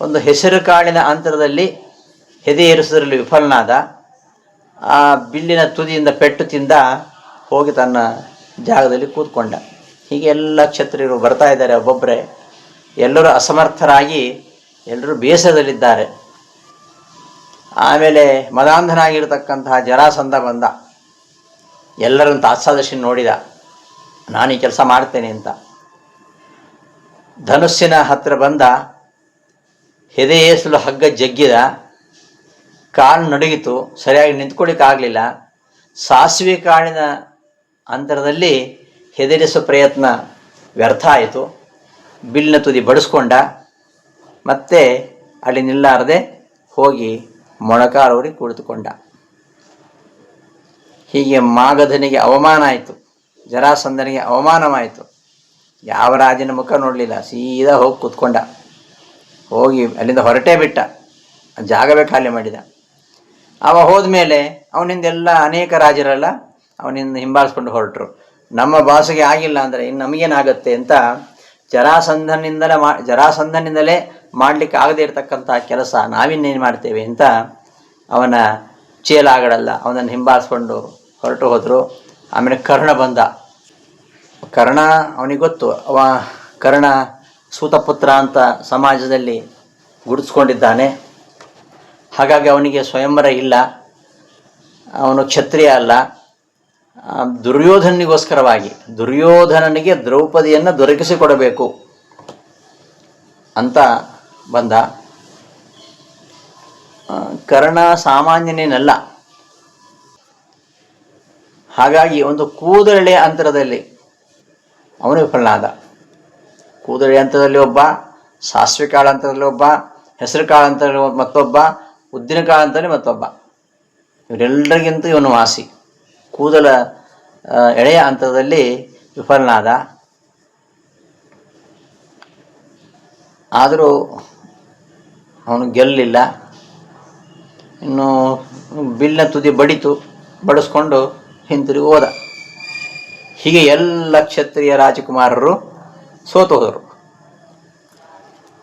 [SPEAKER 1] ಒಂದು ಹೆಸರು ಕಾಳಿನ ಅಂತರದಲ್ಲಿ ಹೆದೆ ಏರಿಸೋದ್ರಲ್ಲಿ ವಿಫಲನಾದ. ಆ ಬಿಲ್ಲಿನ ತುದಿಯಿಂದ ಪೆಟ್ಟು ತಿಂದ, ಹೋಗಿ ತನ್ನ ಜಾಗದಲ್ಲಿ ಕೂತ್ಕೊಂಡ. ಹೀಗೆ ಎಲ್ಲ ಕ್ಷತ್ರಿಯರು ಬರ್ತಾ ಇದ್ದಾರೆ ಒಬ್ಬೊಬ್ಬರೇ. ಎಲ್ಲರೂ ಅಸಮರ್ಥರಾಗಿ ಎಲ್ಲರೂ ಬೇಸರದಲ್ಲಿದ್ದಾರೆ. ಆಮೇಲೆ ಮದಾಂಧನಾಗಿರ್ತಕ್ಕಂತಹ ಜರಾಸಂಧ ಬಂದ. ಎಲ್ಲರನ್ನು ತಾತ್ಸಾದಶಿ ನೋಡಿದ, ನಾನು ಈ ಕೆಲಸ ಮಾಡ್ತೇನೆ ಅಂತ. ಧನುಸ್ಸಿನ ಹತ್ತಿರ ಬಂದ, ಹೆದೆ ಏಸಲು ಹಗ್ಗ ಜಗ್ಗಿದ, ಕಾಲು ನಡುಗಿತು, ಸರಿಯಾಗಿ ನಿಂತ್ಕೊಳ್ಳಿಕ್ಕಾಗಲಿಲ್ಲ. ಸಾಸಿವೆ ಕಾಳಿನ ಅಂತರದಲ್ಲಿ ಹೆದರಿಸೋ ಪ್ರಯತ್ನ ವ್ಯರ್ಥ ಆಯಿತು. ಬಿಲ್ಲಿನ ತುದಿ ಬಡಿಸ್ಕೊಂಡ. ಮತ್ತೆ ಅಲ್ಲಿ ನಿಲ್ಲಾರದೆ ಹೋಗಿ ಮೊಣಕಾಲೂರಿ ಕುಳಿತುಕೊಂಡ. ಹೀಗೆ ಮಾಗಧನಿಗೆ ಅವಮಾನ ಆಯಿತು, ಜರಾಸಂಧನಿಗೆ ಅವಮಾನವಾಯಿತು. ಯಾವ ರಾಜನ ಮುಖ ನೋಡಲಿಲ್ಲ, ಸೀದಾ ಹೋಗಿ ಕೂತ್ಕೊಂಡ. ಹೋಗಿ ಅಲ್ಲಿಂದ ಹೊರಟೇ ಬಿಟ್ಟ, ಜಾಗವೇ ಖಾಲಿ ಮಾಡಿದ. ಅವ ಹೋದ ಮೇಲೆ ಅವನಿಂದೆಲ್ಲ ಅನೇಕ ರಾಜರೆಲ್ಲ ಅವನಿಂದ ಹಿಂಬಾಲಿಸ್ಕೊಂಡು ಹೊರಟರು. ನಮ್ಮ ಬಾಸಿಗೆ ಆಗಿಲ್ಲ ಅಂದರೆ ಇನ್ನು ನಮಗೇನಾಗತ್ತೆ ಅಂತ ಜರಾಸಂಧನಿಂದಲೇ ಮಾಡಲಿಕ್ಕೆ ಆಗದೇ ಇರತಕ್ಕಂಥ ಕೆಲಸ ನಾವಿನ್ನೇನು ಮಾಡ್ತೇವೆ ಅಂತ ಅವನ ಚೇಲಾಗಳಲ್ಲ ಅವನನ್ನು ಹಿಂಬಾಲಿಸ್ಕೊಂಡು ಹೊರಟು ಹೋದರು. ಆಮೇಲೆ ಕರ್ಣ ಬಂದ. ಕರ್ಣ ಅವನಿಗೆ ಗೊತ್ತು, ಕರ್ಣ ಸೂತಪುತ್ರ ಅಂತ ಸಮಾಜದಲ್ಲಿ ಗುರುತಿಸ್ಕೊಂಡಿದ್ದಾನೆ. ಹಾಗಾಗಿ ಅವನಿಗೆ ಸ್ವಯಂವರ ಇಲ್ಲ, ಅವನು ಕ್ಷತ್ರಿಯ ಅಲ್ಲ. ದುರ್ಯೋಧನನಿಗೆ ದ್ರೌಪದಿಯನ್ನು ದೊರಕಿಸಿಕೊಡಬೇಕು ಅಂತ ಬಂದ. ಕರ್ಣ ಸಾಮಾನ್ಯನೇನಲ್ಲ. ಹಾಗಾಗಿ ಒಂದು ಕೂದಲೆಳೆ ಅಂತರದಲ್ಲಿ ಅವನು ವಿಫಲನಾದ. ಕೂದಲೆಳೆ ಅಂತರದಲ್ಲಿ ಒಬ್ಬ, ಸಾಸಿವೆ ಕಾಳು ಅಂತರದಲ್ಲಿ ಒಬ್ಬ, ಹೆಸರು ಕಾಳು ಅಂತರಲ್ಲಿ ಮತ್ತೊಬ್ಬ, ಉದ್ದಿನ ಕಾಳು ಅಂತರಲ್ಲಿ ಮತ್ತೊಬ್ಬ. ಇವರೆಲ್ಲರಿಗಿಂತ ಇವನು ವಾಸಿ. ಕೂದಲ ಎಳೆಯ ಹಂತದಲ್ಲಿ ವಿಫಲನಾದ. ಆದರೂ ಅವನು ಗೆಲ್ಲಲಿಲ್ಲ. ಇನ್ನು ಬಿಲ್ನ ತುದಿ ಬಡಿಸ್ಕೊಂಡು ಹಿಂತಿರುಗಿ ಹೋದ. ಹೀಗೆ ಎಲ್ಲ ಕ್ಷತ್ರಿಯ ರಾಜಕುಮಾರರು ಸೋತು ಹೋದರು.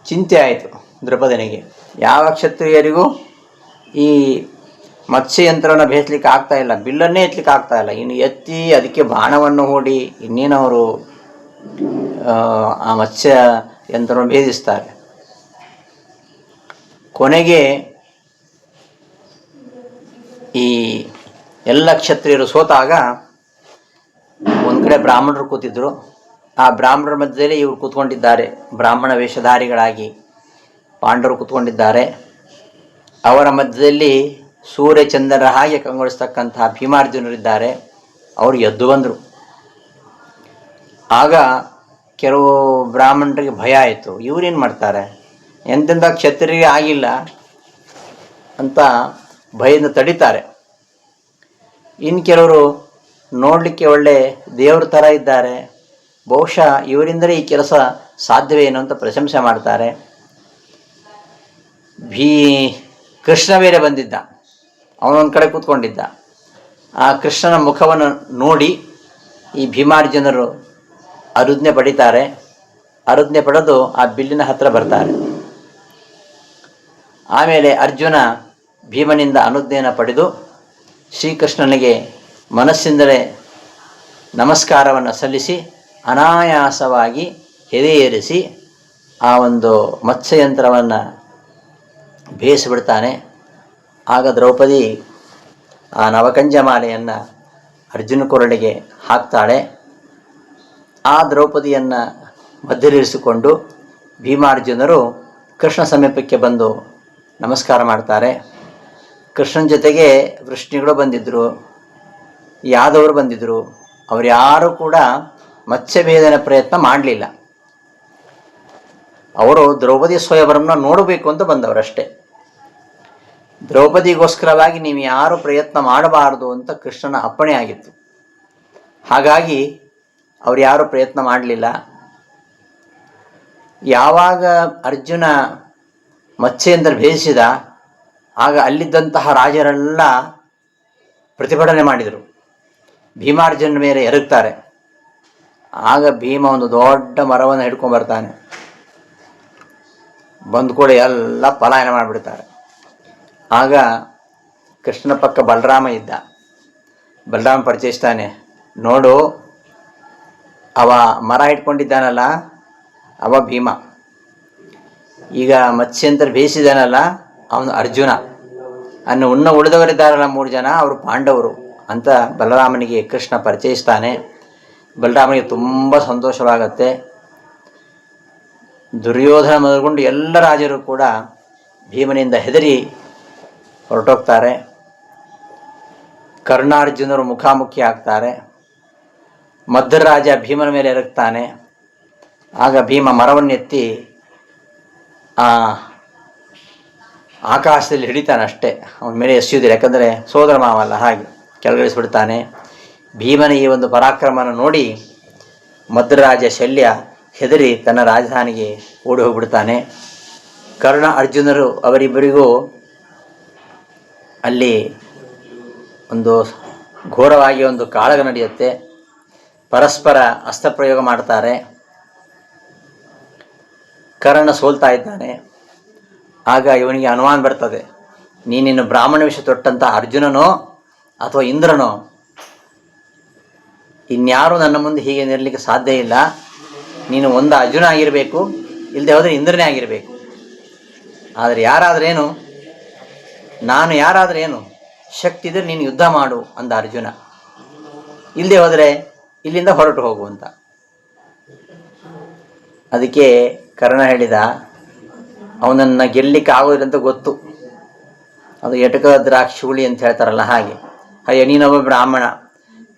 [SPEAKER 1] ಚಿಂತೆ ಆಯಿತು ದ್ರೌಪದಿನಿಗೆ. ಯಾವ ಕ್ಷತ್ರಿಯರಿಗೂ ಈ ಮತ್ಸ್ಯಯಂತ್ರವನ್ನು ಬೇಯಿಸ್ಲಿಕ್ಕೆ ಆಗ್ತಾ ಇಲ್ಲ, ಬಿಲ್ಲನ್ನೇ ಎತ್ತಲಿಕ್ಕೆ ಆಗ್ತಾ ಇಲ್ಲ. ಇನ್ನು ಎತ್ತಿ ಅದಕ್ಕೆ ಬಾಣವನ್ನು ಹೂಡಿ ಇನ್ನೇನವರು ಆ ಮತ್ಸ್ಯ ಯಂತ್ರವನ್ನು ಭೇದಿಸ್ತಾರೆ. ಕೊನೆಗೆ ಈ ಎಲ್ಲ ಕ್ಷತ್ರಿಯರು ಸೋತಾಗ ಒಂದು ಕಡೆ ಬ್ರಾಹ್ಮಣರು ಕೂತಿದ್ರು. ಆ ಬ್ರಾಹ್ಮಣರ ಮಧ್ಯದಲ್ಲಿ ಇವರು ಕೂತ್ಕೊಂಡಿದ್ದಾರೆ, ಬ್ರಾಹ್ಮಣ ವೇಷಧಾರಿಗಳಾಗಿ ಪಾಂಡವರು ಕೂತ್ಕೊಂಡಿದ್ದಾರೆ. ಅವರ ಮಧ್ಯದಲ್ಲಿ ಸೂರ್ಯಚಂದ್ರರ ಹಾಗೆ ಕಂಗೊಳಿಸ್ತಕ್ಕಂತಹ ಭೀಮಾರ್ಜುನರಿದ್ದಾರೆ. ಅವರು ಎದ್ದು ಬಂದರು. ಆಗ ಕೆಲವು ಬ್ರಾಹ್ಮಣರಿಗೆ ಭಯ ಆಯಿತು, ಇವರೇನು ಮಾಡ್ತಾರೆ, ಎಂತೆಂಥ ಕ್ಷತ್ರಿಯರಿಗೆ ಆಗಿಲ್ಲ ಅಂತ ಭಯದಿಂದ ತಡೀತಾರೆ. ಇನ್ನು ಕೆಲವರು ನೋಡಲಿಕ್ಕೆ ಒಳ್ಳೆ ದೇವ್ರ ಥರ ಇದ್ದಾರೆ, ಬಹುಶಃ ಇವರಿಂದಲೇ ಈ ಕೆಲಸ ಸಾಧ್ಯವೇನು ಅಂತ ಪ್ರಶಂಸೆ ಮಾಡ್ತಾರೆ. ಕೃಷ್ಣ ಬೇರೆ ಬಂದಿದ್ದ, ಅವನೊಂದು ಕಡೆ ಕೂತ್ಕೊಂಡಿದ್ದ. ಆ ಕೃಷ್ಣನ ಮುಖವನ್ನು ನೋಡಿ ಈ ಭೀಮಾರ್ಜುನರು ಅನುಜ್ಞೆ ಪಡಿತಾರೆ. ಅನುಜ್ಞೆ ಪಡೆದು ಆ ಬಿಲ್ಲಿನ ಹತ್ತಿರ ಬರ್ತಾರೆ. ಆಮೇಲೆ ಅರ್ಜುನ ಭೀಮನಿಂದ ಅನುಜ್ಞೆಯನ್ನು ಪಡೆದು ಶ್ರೀಕೃಷ್ಣನಿಗೆ ಮನಸ್ಸಿಂದಲೇ ನಮಸ್ಕಾರವನ್ನು ಸಲ್ಲಿಸಿ ಅನಾಯಾಸವಾಗಿ ಎದೆಯೇರಿಸಿ ಆ ಒಂದು ಮತ್ಸ್ಯಯಂತ್ರವನ್ನು ಬೇಯಿಸಿಬಿಡ್ತಾನೆ. ಆಗ ದ್ರೌಪದಿ ಆ ನವಕಂಜ ಮಾಲೆಯನ್ನು ಅರ್ಜುನ ಕೊರಳಿಗೆ ಹಾಕ್ತಾಳೆ. ಆ ದ್ರೌಪದಿಯನ್ನು ಮಧ್ಯದಲ್ಲಿರಿಸಿಕೊಂಡು ಭೀಮಾರ್ಜುನರು ಕೃಷ್ಣ ಸಮೀಪಕ್ಕೆ ಬಂದು ನಮಸ್ಕಾರ ಮಾಡ್ತಾರೆ. ಕೃಷ್ಣನ ಜೊತೆಗೆ ವೃಷ್ಣಿಗಳು ಬಂದಿದ್ದರು, ಯಾದವರು ಬಂದಿದ್ದರು. ಅವರು ಯಾರೂ ಕೂಡ ಮತ್ಸ್ಯಭೇದನ ಪ್ರಯತ್ನ ಮಾಡಲಿಲ್ಲ. ಅವರು ದ್ರೌಪದಿ ಸ್ವಯಂವರವನ್ನು ನೋಡಬೇಕು ಅಂತ ಬಂದವರಷ್ಟೇ. ದ್ರೌಪದಿಗೋಸ್ಕರವಾಗಿ ನೀವು ಯಾರು ಪ್ರಯತ್ನ ಮಾಡಬಾರದು ಅಂತ ಕೃಷ್ಣನ ಅಪ್ಪಣೆ ಆಗಿತ್ತು. ಹಾಗಾಗಿ ಅವರು ಯಾರು ಪ್ರಯತ್ನ ಮಾಡಲಿಲ್ಲ. ಯಾವಾಗ ಅರ್ಜುನ ಮತ್ಸ್ಯೇಂದ್ರ ಭೇದಿಸಿದ ಆಗ ಅಲ್ಲಿದ್ದಂತಹ ರಾಜರೆಲ್ಲ ಪ್ರತಿಭಟನೆ ಮಾಡಿದರು, ಭೀಮಾರ್ಜುನ ಮೇಲೆ ಎರಗ್ತಾರೆ. ಆಗ ಭೀಮ ಒಂದು ದೊಡ್ಡ ಮರವನ್ನು ಹಿಡ್ಕೊಂಡ್ಬರ್ತಾನೆ. ಬಂದು ಕೂಡ ಎಲ್ಲ ಪಲಾಯನ ಮಾಡಿಬಿಡ್ತಾರೆ. ಆಗ ಕೃಷ್ಣನ ಪಕ್ಕ ಬಲರಾಮ ಇದ್ದ. ಬಲರಾಮ ಪರಿಚಯಿಸ್ತಾನೆ, ನೋಡು ಅವ ಮರ ಇಟ್ಕೊಂಡಿದ್ದಾನಲ್ಲ ಅವ ಭೀಮ, ಈಗ ಮತ್ಸ್ಯಂತರ ಬೇಯಿಸಿದಾನಲ್ಲ ಅವನು ಅರ್ಜುನ, ಉಳಿದವರಿದ್ದಾರಲ್ಲ 3 ಜನ ಅವರು ಪಾಂಡವರು ಅಂತ ಬಲರಾಮನಿಗೆ ಕೃಷ್ಣ ಪರಿಚಯಿಸ್ತಾನೆ. ಬಲರಾಮನಿಗೆ ತುಂಬ ಸಂತೋಷವಾಗತ್ತೆ. ದುರ್ಯೋಧನ ಮೊದಲುಗೊಂಡು ಎಲ್ಲ ರಾಜರು ಕೂಡ ಭೀಮನಿಂದ ಹೆದರಿ ಹೊರಟೋಗ್ತಾರೆ. ಕರ್ಣಾರ್ಜುನರು ಮುಖಾಮುಖಿ ಆಗ್ತಾರೆ. ಮಧ್ವರಾಜ ಭೀಮನ ಮೇಲೆ ಎರಗ್ತಾನೆ. ಆಗ ಭೀಮ ಮರವನ್ನೆತ್ತಿ ಆಕಾಶದಲ್ಲಿ ಹಿಡಿತಾನೆ ಅಷ್ಟೇ, ಅವನ ಮೇಲೆ ಎಸೆಯುವುದಿಲ್ಲ, ಯಾಕಂದರೆ ಸೋದರ ಮಾವಲ್ಲ, ಹಾಗೆ ಕೆಳಗಿಳಿಸ್ಬಿಡ್ತಾನೆ. ಭೀಮನ ಈ ಒಂದು ಪರಾಕ್ರಮನ ನೋಡಿ ಮಧ್ವರಾಜ ಶಲ್ಯ ಹೆದರಿ ತನ್ನ ರಾಜಧಾನಿಗೆ ಓಡಿ ಹೋಗ್ಬಿಡ್ತಾನೆ. ಕರ್ಣ ಅರ್ಜುನರು ಅವರಿಬ್ಬರಿಗೂ ಅಲ್ಲಿ ಒಂದು ಘೋರವಾಗಿ ಒಂದು ಕಾಳಗ ನಡೆಯುತ್ತೆ. ಪರಸ್ಪರ ಅಸ್ತ್ರಪ್ರಯೋಗ ಮಾಡ್ತಾರೆ. ಕರ್ಣ ಸೋಲ್ತಾ ಇದ್ದಾನೆ. ಆಗ ಇವನಿಗೆ ಅನುಮಾನ ಬರ್ತದೆ, ನೀನಿನ್ನು ಬ್ರಾಹ್ಮಣ ವೇಷ ತೊಟ್ಟಂಥ ಅರ್ಜುನನೋ ಅಥವಾ ಇಂದ್ರನೋ? ಇನ್ಯಾರೂ ನನ್ನ ಮುಂದೆ ಹೀಗೆ ನಿಲ್ಲಲಿಕ್ಕೆ ಸಾಧ್ಯ ಇಲ್ಲ. ನೀನು ಒಂದು ಅರ್ಜುನ ಆಗಿರಬೇಕು, ಇಲ್ಲದೆ ಹೋದರೆ ಇಂದ್ರನೇ ಆಗಿರಬೇಕು. ಆದರೆ ಯಾರಾದ್ರೇನು, ನಾನು ಯಾರಾದ್ರೇನು, ಶಕ್ತಿ ಇದ್ರೆ ನೀನು ಯುದ್ಧ ಮಾಡು ಅಂದ ಅರ್ಜುನ. ಇಲ್ಲದೆ ಹೋದರೆ ಇಲ್ಲಿಂದ ಹೊರಟು ಹೋಗುವಂತ. ಅದಕ್ಕೆ ಕರ್ಣ ಹೇಳಿದ, ಅವನನ್ನು ಗೆಲ್ಲಿಕ್ಕೆ ಆಗೋದಿಲ್ಲ ಅಂತ ಗೊತ್ತು. ಅದು ಎಟಕ ದ್ರಾಕ್ಷಿ ಹುಳಿ ಅಂತ ಹೇಳ್ತಾರಲ್ಲ ಹಾಗೆ. ಅಯ್ಯೋ, ನೀನೊಬ್ಬ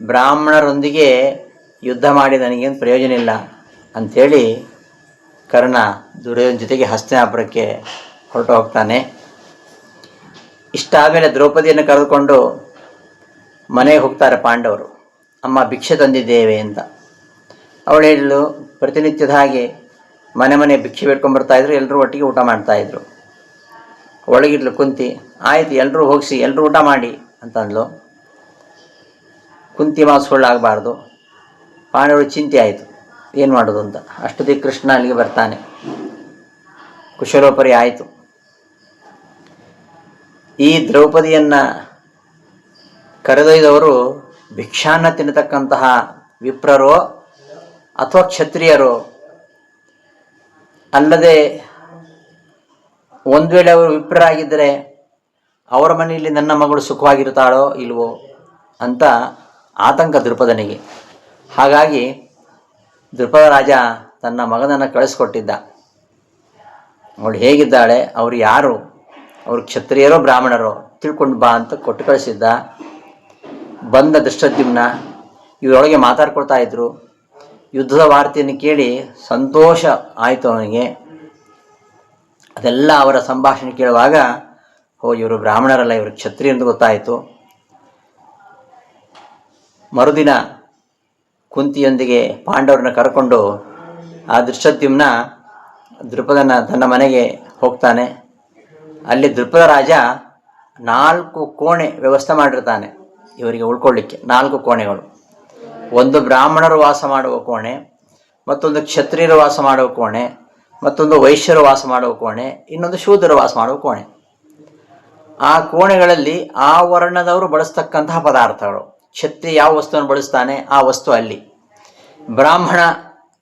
[SPEAKER 1] ಬ್ರಾಹ್ಮಣರೊಂದಿಗೆ ಯುದ್ಧ ಮಾಡಿ ನನಗೇನು ಪ್ರಯೋಜನ ಇಲ್ಲ ಅಂಥೇಳಿ ಕರ್ಣ ದುರ್ಯೋಧನ ಜೊತೆಗೆ ಹಸ್ತಿನಾಪುರಕ್ಕೆ ಹೊರಟು ಹೋಗ್ತಾನೆ. ಇಷ್ಟಾದಮೇಲೆ ದ್ರೌಪದಿಯನ್ನು ಕರೆದುಕೊಂಡು ಮನೆಗೆ ಹೋಗ್ತಾರೆ ಪಾಂಡವರು. ಅಮ್ಮ ಭಿಕ್ಷೆ ತಂದಿದ್ದೇವೆ ಅಂತ. ಅವಳು ಹೇಳಲು, ಪ್ರತಿನಿತ್ಯದ ಹಾಗೆ ಮನೆ ಭಿಕ್ಷೆ ಬೇಡ್ಕೊಂಡ್ಬರ್ತಾಯಿದ್ರು. ಎಲ್ಲರೂ ಒಟ್ಟಿಗೆ ಊಟ ಮಾಡ್ತಾಯಿದ್ರು. ಒಳಗಿಡ್ಲು ಕುಂತಿ, ಆಯಿತು ಎಲ್ಲರೂ ಹೋಗಿಸಿ, ಎಲ್ಲರೂ ಊಟ ಮಾಡಿ ಅಂತಂದ್ಲು. ಕುಂತಿ ಮಾತು ಸುಳ್ಳಾಗಬಾರ್ದು. ಪಾಂಡವರು ಚಿಂತೆ ಆಯಿತು, ಏನು ಮಾಡೋದು ಅಂತ. ಅಷ್ಟೊತ್ತಿಗೆ ಕೃಷ್ಣ ಅಲ್ಲಿಗೆ ಬರ್ತಾನೆ. ಕುಶಲೋಪರಿ ಆಯಿತು. ಈ ದ್ರೌಪದಿಯನ್ನು ಕರೆದೊಯ್ದವರು ಭಿಕ್ಷಾನ್ನ ತಿನ್ನತಕ್ಕಂತಹ ವಿಪ್ರರೋ ಅಥವಾ ಕ್ಷತ್ರಿಯರೋ ಅಲ್ಲದೆ, ಒಂದು ವೇಳೆ ಅವರು ವಿಪ್ರರಾಗಿದ್ದರೆ ಅವರ ಮನೆಯಲ್ಲಿ ನನ್ನ ಮಗಳು ಸುಖವಾಗಿರ್ತಾಳೋ ಇಲ್ವೋ ಅಂತ ಆತಂಕ ದೃಪದನಿಗೆ. ಹಾಗಾಗಿ ದೃಪದ ರಾಜ ತನ್ನ ಮಗನನ್ನು ಕಳಿಸ್ಕೊಟ್ಟಿದ್ದ. ಅವಳು ಹೇಗಿದ್ದಾಳೆ, ಅವರು ಯಾರು, ಅವರು ಕ್ಷತ್ರಿಯರೋ ಬ್ರಾಹ್ಮಣರೋ ತಿಳ್ಕೊಂಡು ಬಾ ಅಂತ ಕೊಟ್ಟು ಕಳಿಸಿದ್ದ. ಬಂದ ದೃಷ್ಟದ್ಯುಮ್ನ ಇವರೊಳಗೆ ಮಾತಾಡ್ಕೊಳ್ತಾ ಇದ್ರು. ಯುದ್ಧದ ವಾರ್ತೆಯನ್ನು ಕೇಳಿ ಸಂತೋಷ ಆಯಿತು ಅವನಿಗೆ. ಅದೆಲ್ಲ ಅವರ ಸಂಭಾಷಣೆ ಕೇಳುವಾಗ, ಇವರು ಬ್ರಾಹ್ಮಣರಲ್ಲ, ಇವರು ಕ್ಷತ್ರಿಯ ಎಂದು ಗೊತ್ತಾಯಿತು. ಮರುದಿನ ಕುಂತಿಯೊಂದಿಗೆ ಪಾಂಡವರನ್ನ ಕರ್ಕೊಂಡು ಆ ದೃಷ್ಟದ್ಯುಮ್ನ ದೃಪದನ ತನ್ನ ಮನೆಗೆ ಹೋಗ್ತಾನೆ. ಅಲ್ಲಿ ದೃಪದ ರಾಜ 4 ಕೋಣೆ ವ್ಯವಸ್ಥೆ ಮಾಡಿರ್ತಾನೆ ಇವರಿಗೆ ಉಳ್ಕೊಳ್ಳಿಕ್ಕೆ. 4 ಕೋಣೆಗಳು. ಒಂದು ಬ್ರಾಹ್ಮಣರು ವಾಸ ಮಾಡುವ ಕೋಣೆ, ಮತ್ತೊಂದು ಕ್ಷತ್ರಿಯರು ವಾಸ ಮಾಡುವ ಕೋಣೆ, ಮತ್ತೊಂದು ವೈಶ್ಯರು ವಾಸ ಮಾಡುವ ಕೋಣೆ, ಇನ್ನೊಂದು ಶೂದ್ರರು ವಾಸ ಮಾಡುವ ಕೋಣೆ. ಆ ಕೋಣೆಗಳಲ್ಲಿ ಆ ವರ್ಣದವರು ಬಳಸ್ತಕ್ಕಂತಹ ಪದಾರ್ಥಗಳು, ಕ್ಷತ್ರಿಯ ಯಾವ ವಸ್ತುವನ್ನು ಬಳಸ್ತಾನೆ ಆ ವಸ್ತು ಅಲ್ಲಿ.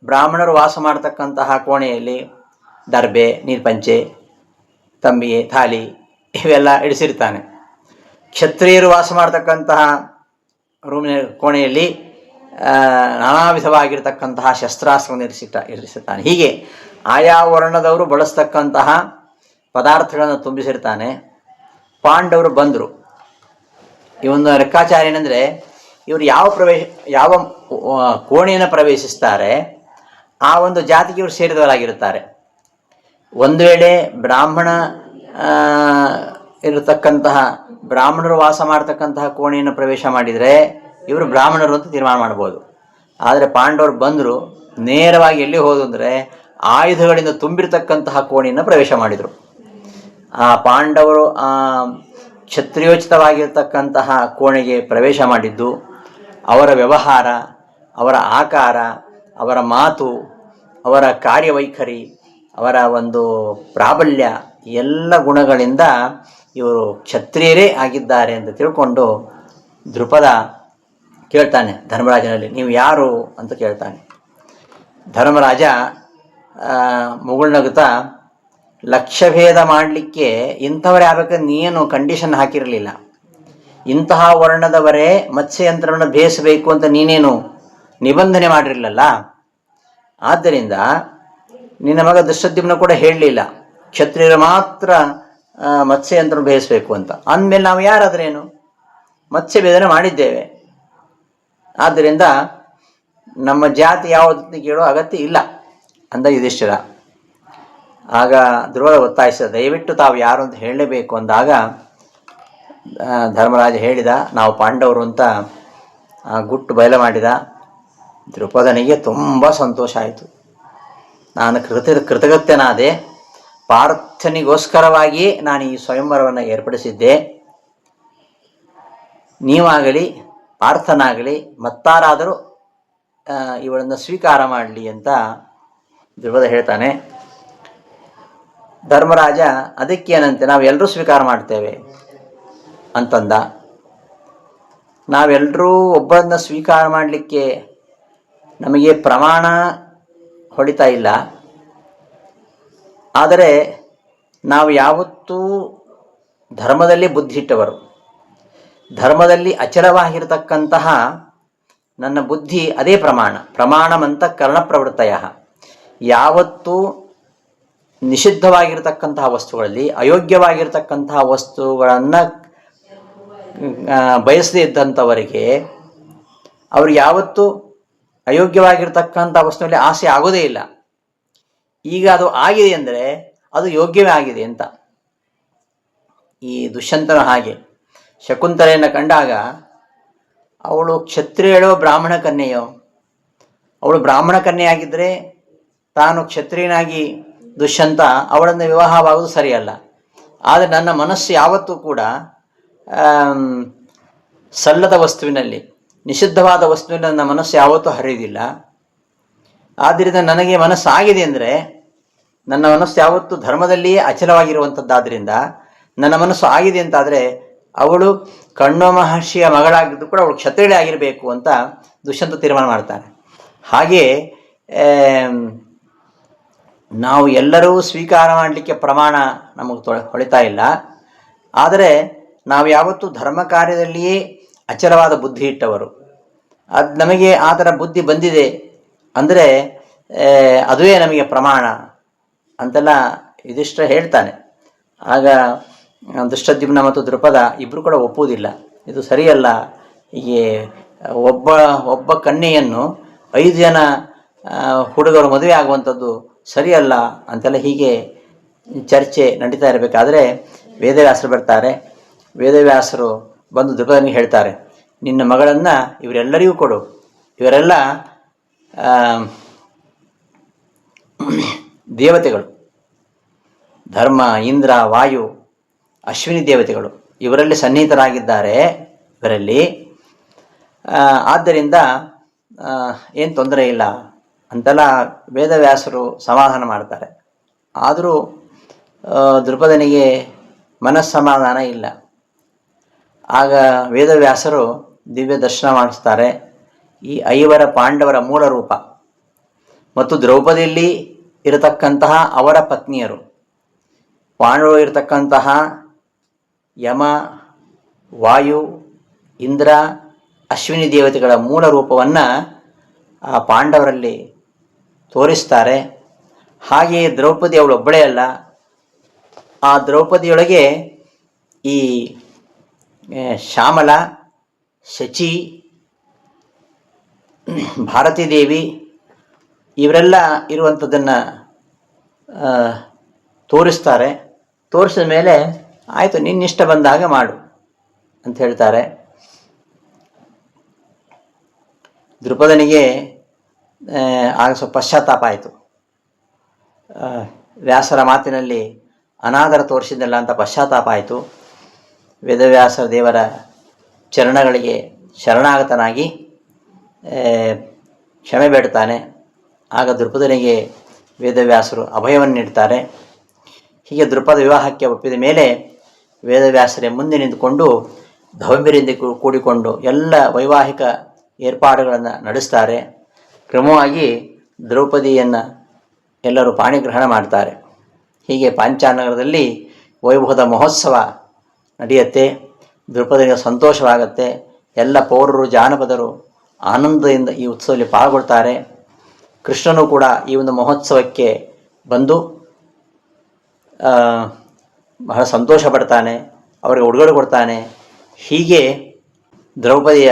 [SPEAKER 1] ಬ್ರಾಹ್ಮಣರು ವಾಸ ಮಾಡತಕ್ಕಂತಹ ಕೋಣೆಯಲ್ಲಿ ದರ್ಬೆ, ನೀರ್ಪಂಚೆ, ತಂಬಿಗೆ, ಥಾಲಿ ಇವೆಲ್ಲ ಇಡಿಸಿರ್ತಾನೆ. ಕ್ಷತ್ರಿಯರು ವಾಸ ಮಾಡತಕ್ಕಂತಹ ರೂಮಿನ ಕೋಣೆಯಲ್ಲಿ ನಾನಾ ವಿಧವಾಗಿರ್ತಕ್ಕಂತಹ ಶಸ್ತ್ರಾಸ್ತ್ರವನ್ನು ಇರಿಸಿರ್ತಾನೆ. ಹೀಗೆ ಆಯಾ ವರ್ಣದವರು ಬಳಸ್ತಕ್ಕಂತಹ ಪದಾರ್ಥಗಳನ್ನು ತುಂಬಿಸಿರ್ತಾನೆ. ಪಾಂಡವರು ಬಂದರು. ಈ ಒಂದು ಲೆಕ್ಕಾಚಾರ ಏನಂದರೆ, ಇವರು ಯಾವ ಕೋಣೆಯನ್ನು ಪ್ರವೇಶಿಸ್ತಾರೆ ಆ ಒಂದು ಜಾತಿಗೆ ಇವರು ಸೇರಿದವರಾಗಿರುತ್ತಾರೆ. ಒಂದು ವೇಳೆ ಬ್ರಾಹ್ಮಣರು ವಾಸ ಮಾಡತಕ್ಕಂತಹ ಕೋಣೆಯನ್ನು ಪ್ರವೇಶ ಮಾಡಿದರೆ ಇವರು ಬ್ರಾಹ್ಮಣರು ಅಂತ ತೀರ್ಮಾನ ಮಾಡ್ಬೋದು. ಆದರೆ ಪಾಂಡವರು ಬಂದರು, ನೇರವಾಗಿ ಎಲ್ಲಿ ಹೋದ್ರು ಅಂದರೆ ಆಯುಧಗಳಿಂದ ತುಂಬಿರ್ತಕ್ಕಂತಹ ಕೋಣೆಯನ್ನು ಪ್ರವೇಶ ಮಾಡಿದರು. ಆ ಪಾಂಡವರು ಕ್ಷತ್ರಿಯೋಚಿತವಾಗಿರ್ತಕ್ಕಂತಹ ಕೋಣೆಗೆ ಪ್ರವೇಶ ಮಾಡಿದ್ದು ಅವರ ವ್ಯವಹಾರ, ಅವರ ಆಕಾರ, ಅವರ ಮಾತು, ಅವರ ಕಾರ್ಯವೈಖರಿ, ಅವರ ಒಂದು ಪ್ರಾಬಲ್ಯ, ಎಲ್ಲ ಗುಣಗಳಿಂದ ಇವರು ಕ್ಷತ್ರಿಯರೇ ಆಗಿದ್ದಾರೆ ಅಂತ ತಿಳ್ಕೊಂಡು ದೃಪದ ಕೇಳ್ತಾನೆ ಧರ್ಮರಾಜನಲ್ಲಿ, ನೀವು ಯಾರು ಅಂತ ಕೇಳ್ತಾನೆ. ಧರ್ಮರಾಜ ಮುಗುಳ್ನಗುತ್ತಾ, ಲಕ್ಷ್ಯಭೇದ ಮಾಡಲಿಕ್ಕೆ ಇಂಥವರೇ ಆಗಬೇಕಂದ್ರೆ ನೀನು ಕಂಡೀಷನ್ ಹಾಕಿರಲಿಲ್ಲ. ಇಂತಹ ವರ್ಣದವರೇ ಮತ್ಸ್ಯಯಂತ್ರವನ್ನು ಬೇಯಿಸಬೇಕು ಅಂತ ನೀನೇನು ನಿಬಂಧನೆ ಮಾಡಿರಲಿಲ್ಲ. ಆದ್ದರಿಂದ ನಿನ್ನ ಮಗ ದೃಷ್ಟದ್ಯುಮ್ನ ಕೂಡ ಹೇಳಲಿಲ್ಲ ಕ್ಷತ್ರಿಯರು ಮಾತ್ರ ಮತ್ಸ್ಯಯಂತ್ರ ಬೇಯಿಸಬೇಕು ಅಂತ. ಅಂದಮೇಲೆ ನಾವು ಯಾರಾದ್ರೇನು ಮತ್ಸ್ಯ ಭೇದನೆ ಮಾಡಿದ್ದೇವೆ. ಆದ್ದರಿಂದ ನಮ್ಮ ಜಾತಿ ಯಾವುದನ್ನು ಕೇಳೋ ಅಗತ್ಯ ಇಲ್ಲ ಅಂದ ಯುಧಿಷ್ಠಿರ. ಆಗ ಧ್ರುವದ ಒತ್ತಾಯಿಸಿದ, ದಯವಿಟ್ಟು ತಾವು ಯಾರು ಅಂತ ಹೇಳಲೇಬೇಕು ಅಂದಾಗ ಧರ್ಮರಾಜ ಹೇಳಿದ, ನಾವು ಪಾಂಡವರು ಅಂತ ಗುಟ್ಟು ಬಯಲು ಮಾಡಿದ. ದ್ರುಪದನಿಗೆ ತುಂಬ ಸಂತೋಷ ಆಯಿತು. ನಾನು ಕೃತಜ್ಞನಾದೆ. ಪಾರ್ಥನಿಗೋಸ್ಕರವಾಗಿ ನಾನು ಈ ಸ್ವಯಂವರವನ್ನು ಏರ್ಪಡಿಸಿದ್ದೆ. ನೀವಾಗಲಿ ಆರ್ತನಾಗಲಿ ಮತ್ತಾರಾದರೂ ಇವಳನ್ನು ಸ್ವೀಕಾರ ಮಾಡಲಿ ಅಂತ ಧ್ರುವದ ಹೇಳ್ತಾನೆ. ಧರ್ಮರಾಜ ಅದಕ್ಕೇನಂತೆ ನಾವು ಎಲ್ಲರೂ ಸ್ವೀಕಾರ ಮಾಡ್ತೇವೆ ಅಂತಂದ. ನಾವೆಲ್ಲರೂ ಒಬ್ಬರನ್ನ ಸ್ವೀಕಾರ ಮಾಡಲಿಕ್ಕೆ ನಮಗೆ ಪ್ರಮಾಣ ಹೊಡಿತಾ ಇಲ್ಲ. ಆದರೆ ನಾವು ಯಾವತ್ತೂ ಧರ್ಮದಲ್ಲಿ ಬುದ್ಧಿ ಇಟ್ಟವರು, ಧರ್ಮದಲ್ಲಿ ಅಚಲವಾಗಿರತಕ್ಕಂತಹ ನನ್ನ ಬುದ್ಧಿ ಅದೇ ಪ್ರಮಾಣಮಂತ ಕರ್ಣಪ್ರವೃತ್ತಯ. ಯಾವತ್ತೂ ನಿಷಿದ್ಧವಾಗಿರತಕ್ಕಂತಹ ವಸ್ತುಗಳಲ್ಲಿ ಅಯೋಗ್ಯವಾಗಿರತಕ್ಕಂತಹ ವಸ್ತುಗಳನ್ನು ಬಯಸದೇ ಇದ್ದಂಥವರಿಗೆ ಅವ್ರಿಗೆ ಯಾವತ್ತೂ ಅಯೋಗ್ಯವಾಗಿರ್ತಕ್ಕಂಥ ವಸ್ತುವಿನಲ್ಲಿ ಆಸೆ ಆಗೋದೇ ಇಲ್ಲ. ಈಗ ಅದು ಆಗಿದೆ ಅಂದರೆ ಅದು ಯೋಗ್ಯವೇ ಆಗಿದೆ ಅಂತ. ಈ ದುಷ್ಯಂತನ ಹಾಗೆ ಶಕುಂತಲೆಯನ್ನು ಕಂಡಾಗ ಅವಳು ಕ್ಷತ್ರಿಯಳೋ ಬ್ರಾಹ್ಮಣ ಕನ್ಯೆಯೋ? ಅವಳು ಬ್ರಾಹ್ಮಣ ಕನ್ಯೆಯಾಗಿದ್ದರೆ ತಾನು ಕ್ಷತ್ರಿಯನಾಗಿ ದುಷ್ಯಂತ ಅವಳನ್ನು ವಿವಾಹವಾಗುವುದು ಸರಿಯಲ್ಲ. ಆದರೆ ನನ್ನ ಮನಸ್ಸು ಯಾವತ್ತೂ ಕೂಡ ಸಲ್ಲದ ವಸ್ತುವಿನಲ್ಲಿ, ನಿಷಿದ್ಧವಾದ ವಸ್ತುವಿನಲ್ಲಿ ನನ್ನ ಮನಸ್ಸು ಯಾವತ್ತೂ ಹರಿಯುವುದಿಲ್ಲ. ಆದ್ದರಿಂದ ನನಗೆ ಮನಸ್ಸಾಗಿದೆ ಅಂದರೆ ನನ್ನ ಮನಸ್ಸು ಯಾವತ್ತೂ ಧರ್ಮದಲ್ಲಿಯೇ ಅಚಲವಾಗಿರುವಂಥದ್ದಾದ್ದರಿಂದ ನನ್ನ ಮನಸ್ಸು ಆಗಿದೆ ಅಂತಾದರೆ ಅವಳು ಕಣ್ವ ಮಹರ್ಷಿಯ ಮಗಳಾಗಿದ್ದು ಕೂಡ ಅವಳು ಕ್ಷತ್ರಿಯಳೇ ಆಗಿರಬೇಕು ಅಂತ ದುಷ್ಯಂತ ತೀರ್ಮಾನ ಮಾಡ್ತಾನೆ. ಹಾಗೆಯೇ ನಾವು ಎಲ್ಲರೂ ಸ್ವೀಕಾರ ಮಾಡಲಿಕ್ಕೆ ಪ್ರಮಾಣ ನಮಗೆ ಹೊಳಿತಾ ಇಲ್ಲ. ಆದರೆ ನಾವು ಯಾವತ್ತೂ ಧರ್ಮ ಕಾರ್ಯದಲ್ಲಿಯೇ ಅಚಲವಾದ ಬುದ್ಧಿ ಇಟ್ಟವರು. ಅದು ನಮಗೆ ಆ ಥರ ಬುದ್ಧಿ ಬಂದಿದೆ ಅಂದರೆ ಅದುವೇ ನಮಗೆ ಪ್ರಮಾಣ ಅಂತೆಲ್ಲ ಯುಧಿಷ್ಠಿರ ಹೇಳ್ತಾನೆ. ಆಗ ಧೃಷ್ಟದ್ಯುಮ್ನ ಮತ್ತು ದ್ರುಪದ ಇಬ್ಬರು ಕೂಡ ಒಪ್ಪುವುದಿಲ್ಲ, ಇದು ಸರಿಯಲ್ಲ, ಹೀಗೆ ಒಬ್ಬ ಕನ್ಯೆಯನ್ನು 5 ಜನ ಹುಡುಗರು ಮದುವೆ ಆಗುವಂಥದ್ದು ಸರಿಯಲ್ಲ ಅಂತೆಲ್ಲ ಹೀಗೆ ಚರ್ಚೆ ನಡೀತಾ ಇರಬೇಕಾದ್ರೆ ವೇದವ್ಯಾಸರು ಬರ್ತಾರೆ. ವೇದವ್ಯಾಸರು ಬಂದು ದ್ರುಪದನಿಗೆ ಹೇಳ್ತಾರೆ, ನಿನ್ನ ಮಗಳನ್ನು ಇವರೆಲ್ಲರಿಗೂ ಕೊಡು, ಇವರೆಲ್ಲ ದೇವತೆಗಳು, ಧರ್ಮ, ಇಂದ್ರ, ವಾಯು, ಅಶ್ವಿನಿ ದೇವತೆಗಳು ಇವರಲ್ಲಿ ಸನ್ನಿಹಿತರಾಗಿದ್ದಾರೆ ಇವರಲ್ಲಿ. ಆದ್ದರಿಂದ ಏನು ತೊಂದರೆ ಇಲ್ಲ ಅಂತೆಲ್ಲ ವೇದವ್ಯಾಸರು ಸಮಾಧಾನ ಮಾಡ್ತಾರೆ. ಆದರೂ ದ್ರುಪದನಿಗೆ ಮನಸ್ಸಮಾಧಾನ ಇಲ್ಲ. ಆಗ ವೇದವ್ಯಾಸರು ದಿವ್ಯ ದರ್ಶನ ಮಾಡಿಸ್ತಾರೆ. ಈ 5 ಪಾಂಡವರ ಮೂಲ ರೂಪ ಮತ್ತು ದ್ರೌಪದಿಯಲ್ಲಿ ಇರತಕ್ಕಂತಹ ಅವರ ಪತ್ನಿಯರು, ಪಾಂಡವರು ಇರತಕ್ಕಂತಹ ಯಮ, ವಾಯು, ಇಂದ್ರ, ಅಶ್ವಿನಿ ದೇವತೆಗಳ ಮೂಲ ರೂಪವನ್ನು ಆ ಪಾಂಡವರಲ್ಲಿ ತೋರಿಸ್ತಾರೆ. ಹಾಗೆಯೇ ದ್ರೌಪದಿ ಅವಳೊಬ್ಬಳೇ ಅಲ್ಲ, ಆ ದ್ರೌಪದಿಯೊಳಗೆ ಈ ಶ್ಯಾಮಲ, ಶಚಿ, ಭಾರತೀ ದೇವಿ ಇವರೆಲ್ಲ ಇರುವಂಥದ್ದನ್ನು ತೋರಿಸ್ತಾರೆ. ತೋರಿಸಿದ ಮೇಲೆ ಆಯಿತು ನಿನ್ನಿಷ್ಟ ಬಂದಾಗ ಮಾಡು ಅಂತ ಹೇಳ್ತಾರೆ. ದ್ರುಪದನಿಗೆ ಆಗ ಸ್ವಲ್ಪ ಪಶ್ಚಾತ್ತಾಪ ಆಯಿತು. ವ್ಯಾಸರ ಮಾತಿನಲ್ಲಿ ಅನಾದರ ತೋರಿಸಿದ್ದಲ್ಲ ಅಂತ ಪಶ್ಚಾತ್ತಾಪ ಆಯಿತು. ವೇದವ್ಯಾಸ ದೇವರ ಚರಣಗಳಿಗೆ ಶರಣಾಗತನಾಗಿ ಕ್ಷಮೆ ಬೇಡ್ತಾನೆ. ಆಗ ದ್ರುಪದನಿಗೆ ವೇದವ್ಯಾಸರು ಅಭಯವನ್ನು ನೀಡ್ತಾರೆ. ಹೀಗೆ ದ್ರುಪದ ವಿವಾಹಕ್ಕೆ ಒಪ್ಪಿದ ಮೇಲೆ ವೇದವ್ಯಾಸರೇ ಮುಂದೆ ನಿಂತುಕೊಂಡು ಧೌಮ್ಯರಿಂದ ಕೂಡಿಕೊಂಡು ಎಲ್ಲ ವೈವಾಹಿಕ ಏರ್ಪಾಡುಗಳನ್ನು ನಡೆಸ್ತಾರೆ. ಕ್ರಮವಾಗಿ ದ್ರೌಪದಿಯನ್ನು ಎಲ್ಲರೂ ಪಾಣಿಗ್ರಹಣ ಮಾಡ್ತಾರೆ. ಹೀಗೆ ಪಾಂಚಾಲನಗರದಲ್ಲಿ ವೈಭವದ ಮಹೋತ್ಸವ ನಡೆಯುತ್ತೆ. ದ್ರೌಪದಿಗೆ ಸಂತೋಷವಾಗುತ್ತೆ. ಎಲ್ಲ ಪೌರರು, ಜಾನಪದರು ಆನಂದದಿಂದ ಈ ಉತ್ಸವದಲ್ಲಿ ಪಾಲ್ಗೊಳ್ತಾರೆ. ಕೃಷ್ಣನು ಕೂಡ ಈ ಒಂದು ಮಹೋತ್ಸವಕ್ಕೆ ಬಂದು ಬಹಳ ಸಂತೋಷ ಪಡ್ತಾನೆ, ಅವರಿಗೆ ಉಡುಗೊರೆ ಕೊಡ್ತಾನೆ. ಹೀಗೆ ದ್ರೌಪದಿಯ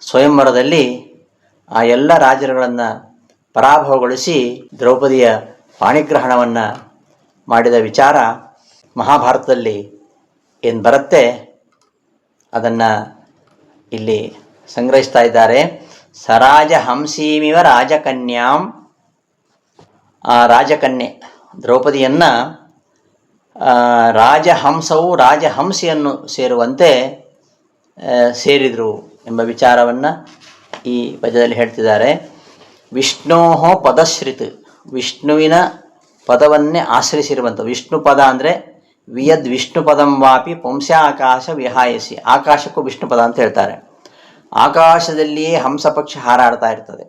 [SPEAKER 1] ಸ್ವಯಂವರದಲ್ಲಿ ಆ ಎಲ್ಲ ರಾಜರುಗಳನ್ನು ಪರಾಭವಗೊಳಿಸಿ ದ್ರೌಪದಿಯ ಪಾಣಿಗ್ರಹಣವನ್ನು ಮಾಡಿದ ವಿಚಾರ ಮಹಾಭಾರತದಲ್ಲಿ ಏನು ಬರುತ್ತೆ ಅದನ್ನು ಇಲ್ಲಿ ಸಂಗ್ರಹಿಸ್ತಾ ಇದ್ದಾರೆ. ಸರಾಜ ಹಂಸೀಮಿವ ರಾಜಕನ್ಯಾಂ, ಆ ರಾಜಕನ್ಯೆ ದ್ರೌಪದಿಯನ್ನು ರಾಜಹಂಸವು ರಾಜಹಂಸಿಯನ್ನು ಸೇರುವಂತೆ ಸೇರಿದರು ಎಂಬ ವಿಚಾರವನ್ನು ಈ ಪದ್ಯದಲ್ಲಿ ಹೇಳ್ತಿದ್ದಾರೆ. ವಿಷ್ಣೋ ಪದಶ್ರಿತ್, ವಿಷ್ಣುವಿನ ಪದವನ್ನೇ ಆಶ್ರಯಿಸಿರುವಂಥ, ವಿಷ್ಣು ಪದ ಅಂದರೆ ವಿಯದ್ ವಿಷ್ಣು ಪದಂ ವಾಪಿ ಪುಂಸ್ಯಾಕಾಶ ವಿಹಾಯಸಿ, ಆಕಾಶಕ್ಕೂ ವಿಷ್ಣು ಪದ ಅಂತ ಹೇಳ್ತಾರೆ. ಆಕಾಶದಲ್ಲಿಯೇ ಹಂಸ ಪಕ್ಷಿ ಹಾರಾಡ್ತಾ ಇರ್ತದೆ.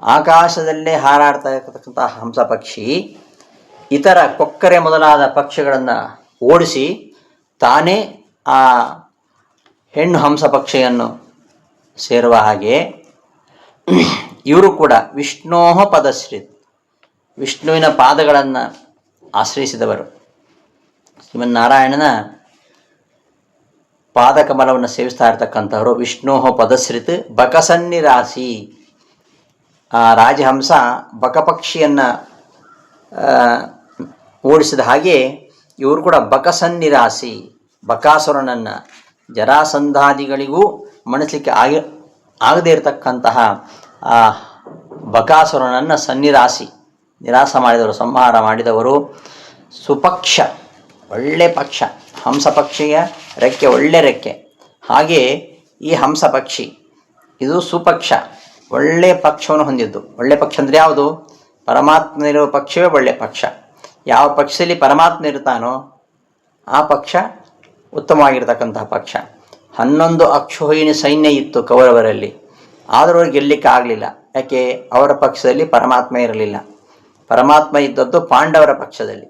[SPEAKER 1] ಆಕಾಶದಲ್ಲೇ ಹಾರಾಡ್ತಾ ಇರತಕ್ಕಂಥ ಹಂಸ ಪಕ್ಷಿ ಇತರ ಕೊಕ್ಕರೆ ಮೊದಲಾದ ಪಕ್ಷಿಗಳನ್ನು ಓಡಿಸಿ ತಾನೇ ಆ ಹೆಣ್ಣು ಹಂಸ ಪಕ್ಷಿಯನ್ನು ಸೇರುವ ಹಾಗೆ ಇವರು ಕೂಡ ವಿಷ್ಣೋ ಪದಶ್ರಿತ್, ವಿಷ್ಣುವಿನ ಪಾದಗಳನ್ನು ಆಶ್ರಯಿಸಿದವರು. ಶ್ರೀಮನ್ನಾರಾಯಣನ ಪಾದಕಮಲವನ್ನು ಸೇವಿಸ್ತಾ ಇರ್ತಕ್ಕಂಥವರು. ವಿಷ್ಣೋ ಪದಶ್ರಿತ್ ಬಕಸನ್ನಿರಾಸಿ, ಆ ರಾಜಹಂಸ ಬಕಪಕ್ಷಿಯನ್ನು ಓಡಿಸಿದ ಹಾಗೆ ಇವರು ಕೂಡ ಬಕಸನ್ನಿರಾಸಿ, ಬಕಾಸುರನನ್ನು ಜರಾಸಂಧಾದಿಗಳಿಗೂ ಮಣಿಸಲಿಕ್ಕೆ ಆಗದೇ ಇರತಕ್ಕಂತಹ ಆ ಬಕಾಸುರನನ್ನು ಸನ್ನಿರಾಸಿ, ನಿರಾಸ ಮಾಡಿದವರು, ಸಂಹಾರ ಮಾಡಿದವರು. ಸುಪಕ್ಷ, ಒಳ್ಳೆ ಪಕ್ಷ, ಹಂಸ ಪಕ್ಷಿಯ ರೆಕ್ಕೆ ಒಳ್ಳೆ ರೆಕ್ಕೆ. ಹಾಗೆ ಈ ಹಂಸ ಪಕ್ಷಿ ಇದು ಸುಪಕ್ಷ, ಒಳ್ಳೆಯ ಪಕ್ಷವನ್ನು ಹೊಂದಿದ್ದು. ಒಳ್ಳೆ ಪಕ್ಷ ಅಂದರೆ ಯಾವುದು? ಪರಮಾತ್ಮನಿರುವ ಪಕ್ಷವೇ ಒಳ್ಳೆಯ ಪಕ್ಷ. ಯಾವ ಪಕ್ಷದಲ್ಲಿ ಪರಮಾತ್ಮ ಇರ್ತಾನೋ ಆ ಪಕ್ಷ ಉತ್ತಮವಾಗಿರ್ತಕ್ಕಂತಹ ಪಕ್ಷ. 11 ಅಕ್ಷೋಹಿಣಿ ಸೈನ್ಯ ಇತ್ತು ಕೌರವರಲ್ಲಿ, ಆದರೂ ಅವ್ರಿಗೆ ಗೆಲ್ಲಲಿಕ್ಕೆ ಆಗಲಿಲ್ಲ. ಯಾಕೆ? ಅವರ ಪಕ್ಷದಲ್ಲಿ ಪರಮಾತ್ಮ ಇರಲಿಲ್ಲ. ಪರಮಾತ್ಮ ಇದ್ದದ್ದು ಪಾಂಡವರ ಪಕ್ಷದಲ್ಲಿ.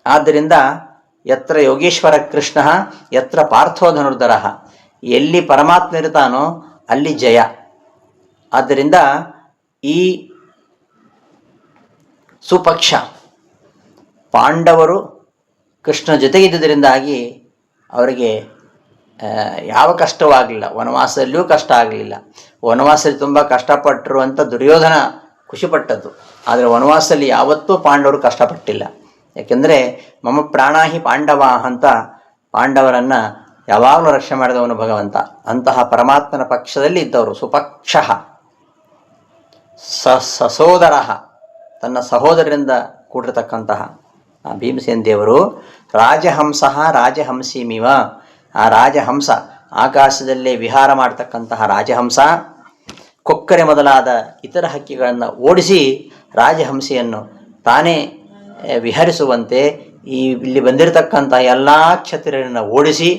[SPEAKER 1] ಆದ್ದರಿಂದ ಯತ್ರ ಯೋಗೇಶ್ವರ ಕೃಷ್ಣ ಯತ್ರ ಪಾರ್ಥೋ ಧನುರ್ಧರ, ಎಲ್ಲಿ ಪರಮಾತ್ಮ ಇರ್ತಾನೋ ಅಲ್ಲಿ ಜಯ. ಆದ್ದರಿಂದ ಈ ಸುಪಕ್ಷ ಪಾಂಡವರು ಕೃಷ್ಣ ಜೊತೆಗಿದ್ದುದರಿಂದಾಗಿ ಅವರಿಗೆ ಯಾವ ಕಷ್ಟವೂ ಆಗಲಿಲ್ಲ. ವನವಾಸದಲ್ಲಿಯೂ ಕಷ್ಟ ಆಗಲಿಲ್ಲ. ವನವಾಸದಲ್ಲಿ ತುಂಬ ಕಷ್ಟಪಟ್ಟರು ಅಂತ ದುರ್ಯೋಧನ ಖುಷಿಪಟ್ಟದ್ದು. ಆದರೆ ವನವಾಸದಲ್ಲಿ ಯಾವತ್ತೂ ಪಾಂಡವರು ಕಷ್ಟಪಟ್ಟಿಲ್ಲ. ಯಾಕೆಂದರೆ ಮಮ ಪ್ರಾಣಾಹಿ ಪಾಂಡವ ಅಂತ ಪಾಂಡವರನ್ನು ಯಾವಾಗಲೂ ರಕ್ಷಣೆ ಮಾಡಿದವನು ಭಗವಂತ. ಅಂತಹ ಪರಮಾತ್ಮನ ಪಕ್ಷದಲ್ಲಿ ಇದ್ದವರು ಸುಪಕ್ಷ. ಸಸೋದರ, ತನ್ನ ಸಹೋದರರಿಂದ ಕೂಡಿರತಕ್ಕಂತಹ ಭೀಮಸೇನ ದೇವರು. ರಾಜಹಂಸ ರಾಜಹಂಸೀಮಿವ, ಆ ರಾಜಹಂಸ ಆಕಾಶದಲ್ಲೇ ವಿಹಾರ ಮಾಡತಕ್ಕಂತಹ ರಾಜಹಂಸ ಕೊಕ್ಕರೆ ಮೊದಲಾದ ಇತರ ಹಕ್ಕಿಗಳನ್ನು ಓಡಿಸಿ ರಾಜಹಂಸೆಯನ್ನು ತಾನೇ ವಿಹರಿಸುವಂತೆ ಇಲ್ಲಿ ಬಂದಿರತಕ್ಕಂಥ ಎಲ್ಲ ಕ್ಷತ್ರಿಯರನ್ನು ಓಡಿಸಿ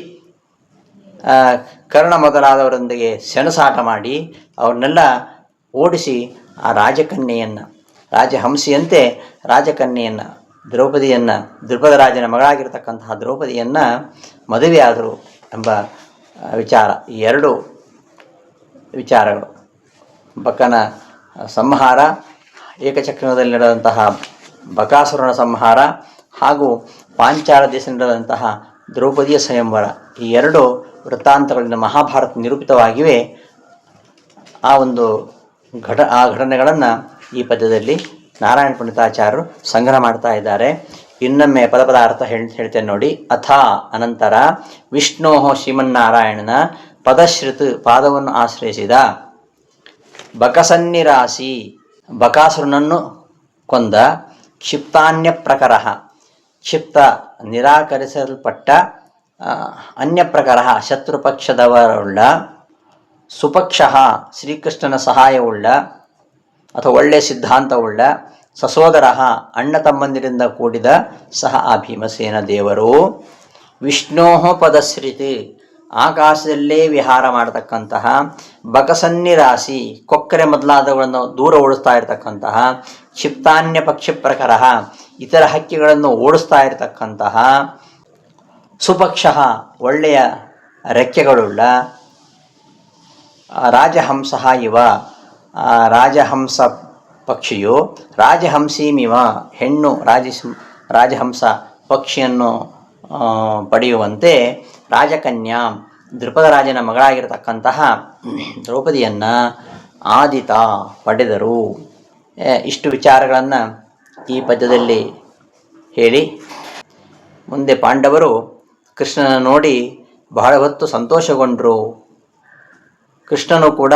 [SPEAKER 1] ಕರ್ಣ ಮೊದಲಾದವರೊಂದಿಗೆ ಸೆಣಸಾಟ ಮಾಡಿ ಅವ್ರನ್ನೆಲ್ಲ ಓಡಿಸಿ ಆ ರಾಜಕನ್ಯೆಯನ್ನು, ರಾಜಹಂಸೆಯಂತೆ ರಾಜಕನ್ಯೆಯನ್ನು, ದ್ರೌಪದಿಯನ್ನು, ದ್ರುಪದ ರಾಜನ ಮಗಳಾಗಿರ್ತಕ್ಕಂತಹ ದ್ರೌಪದಿಯನ್ನು ಮದುವೆಯಾದರು ಎಂಬ ವಿಚಾರ. ಈ ಎರಡು ವಿಚಾರಗಳು, ಬಕನ ಸಂಹಾರ, ಏಕಚಕ್ರದಲ್ಲಿ ನಡೆದಂತಹ ಬಕಾಸುರನ ಸಂಹಾರ ಹಾಗೂ ಪಾಂಚಾಲ ದೇಶ ನಡೆದಂತಹ ದ್ರೌಪದಿಯ ಸ್ವಯಂವರ, ಈ ಎರಡು ವೃತ್ತಾಂತಗಳಿಂದ ಮಹಾಭಾರತ ನಿರೂಪಿತವಾಗಿವೆ. ಆ ಒಂದು ಘಟನೆಗಳನ್ನು ಈ ಪದ್ಯದಲ್ಲಿ ನಾರಾಯಣ ಪಂಡಿತಾಚಾರ್ಯರು ಸಂಗ್ರಹ ಮಾಡ್ತಾ ಇದ್ದಾರೆ. ಇನ್ನೊಮ್ಮೆ ಪದ ಅರ್ಥ ಹೇಳ್ತೇನೆ ನೋಡಿ. ಅಥ ಅನಂತರ ವಿಷ್ಣೋ ಶ್ರೀಮನ್ನಾರಾಯಣನ ಪದಶ್ರುತ್ ಪಾದವನ್ನು ಆಶ್ರಯಿಸಿದ, ಬಕಸನ್ನಿರಾಸಿ ಬಕಾಸುರನನ್ನು ಕೊಂದ, ಕ್ಷಿಪ್ತಾನ್ಯ ಪ್ರಕರ ಕ್ಷಿಪ್ತ ನಿರಾಕರಿಸಲ್ಪಟ್ಟ, ಅನ್ಯ ಪ್ರಕರ ಶತ್ರುಪಕ್ಷದವರುಳ್ಳ, ಸುಪಕ್ಷ ಶ್ರೀಕೃಷ್ಣನ ಸಹಾಯವುಳ್ಳ ಅಥವಾ ಒಳ್ಳೆಯ ಸಿದ್ಧಾಂತವುಳ್ಳ, ಸಸೋದರ ಅಣ್ಣ ತಮ್ಮಂದಿರಿಂದ ಕೂಡಿದ ಸಹ ಆ ಭೀಮಸೇನ ದೇವರು. ವಿಷ್ಣೋ ಪದಶ್ರಿತ್ ಆಕಾಶದಲ್ಲೇ ವಿಹಾರ ಮಾಡತಕ್ಕಂತಹ, ಬಕಸನ್ನಿರಾಸಿ ಕೊಕ್ಕರೆ ಮೊದಲಾದವುಗಳನ್ನು ದೂರ ಓಡಿಸ್ತಾ ಇರತಕ್ಕಂತಹ, ಕ್ಷಿಪ್ತಾನ್ಯ ಪಕ್ಷಿ ಪ್ರಕರ ಇತರ ಹಕ್ಕಿಗಳನ್ನು ಓಡಿಸ್ತಾ ಇರತಕ್ಕಂತಹ, ಸುಪಕ್ಷ ಒಳ್ಳೆಯ ರೆಕ್ಕೆಗಳುಳ್ಳ, ರಾಜಹಂಸ ಇವ ರಾಜಹಂಸ ಪಕ್ಷಿಯು, ರಾಜಹಂಸೀಮಿವ ಹೆಣ್ಣು ರಾಜಹಂಸ ಪಕ್ಷಿಯನ್ನು ಪಡೆಯುವಂತೆ, ರಾಜಕನ್ಯಾ ದ್ರುಪದ ರಾಜನ ಮಗಳಾಗಿರತಕ್ಕಂತಹ ದ್ರೌಪದಿಯನ್ನು ಆದಿತ ಪಡೆದರು. ಇಷ್ಟು ವಿಚಾರಗಳನ್ನು ಈ ಪದ್ಯದಲ್ಲಿ ಹೇಳಿ ಮುಂದೆ ಪಾಂಡವರು ಕೃಷ್ಣನ ನೋಡಿ ಬಹಳ ಹೊತ್ತು ಸಂತೋಷಗೊಂಡರು. ಕೃಷ್ಣನು ಕೂಡ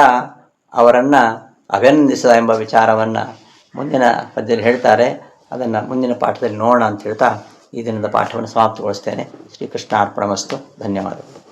[SPEAKER 1] ಅವರನ್ನು ಅಭಿನಂದಿಸಿದ ಎಂಬ ವಿಚಾರವನ್ನು ಮುಂದಿನ ಪದ್ಯದಲ್ಲಿ ಹೇಳ್ತಾರೆ. ಅದನ್ನು ಮುಂದಿನ ಪಾಠದಲ್ಲಿ ನೋಡೋಣ ಅಂತ ಹೇಳ್ತಾ ಈ ದಿನದ ಪಾಠವನ್ನು ಸಮಾಪ್ತಗೊಳಿಸ್ತೇನೆ. ಶ್ರೀಕೃಷ್ಣ ಅರ್ಪಣಮಸ್ತು. ಧನ್ಯವಾದಗಳು.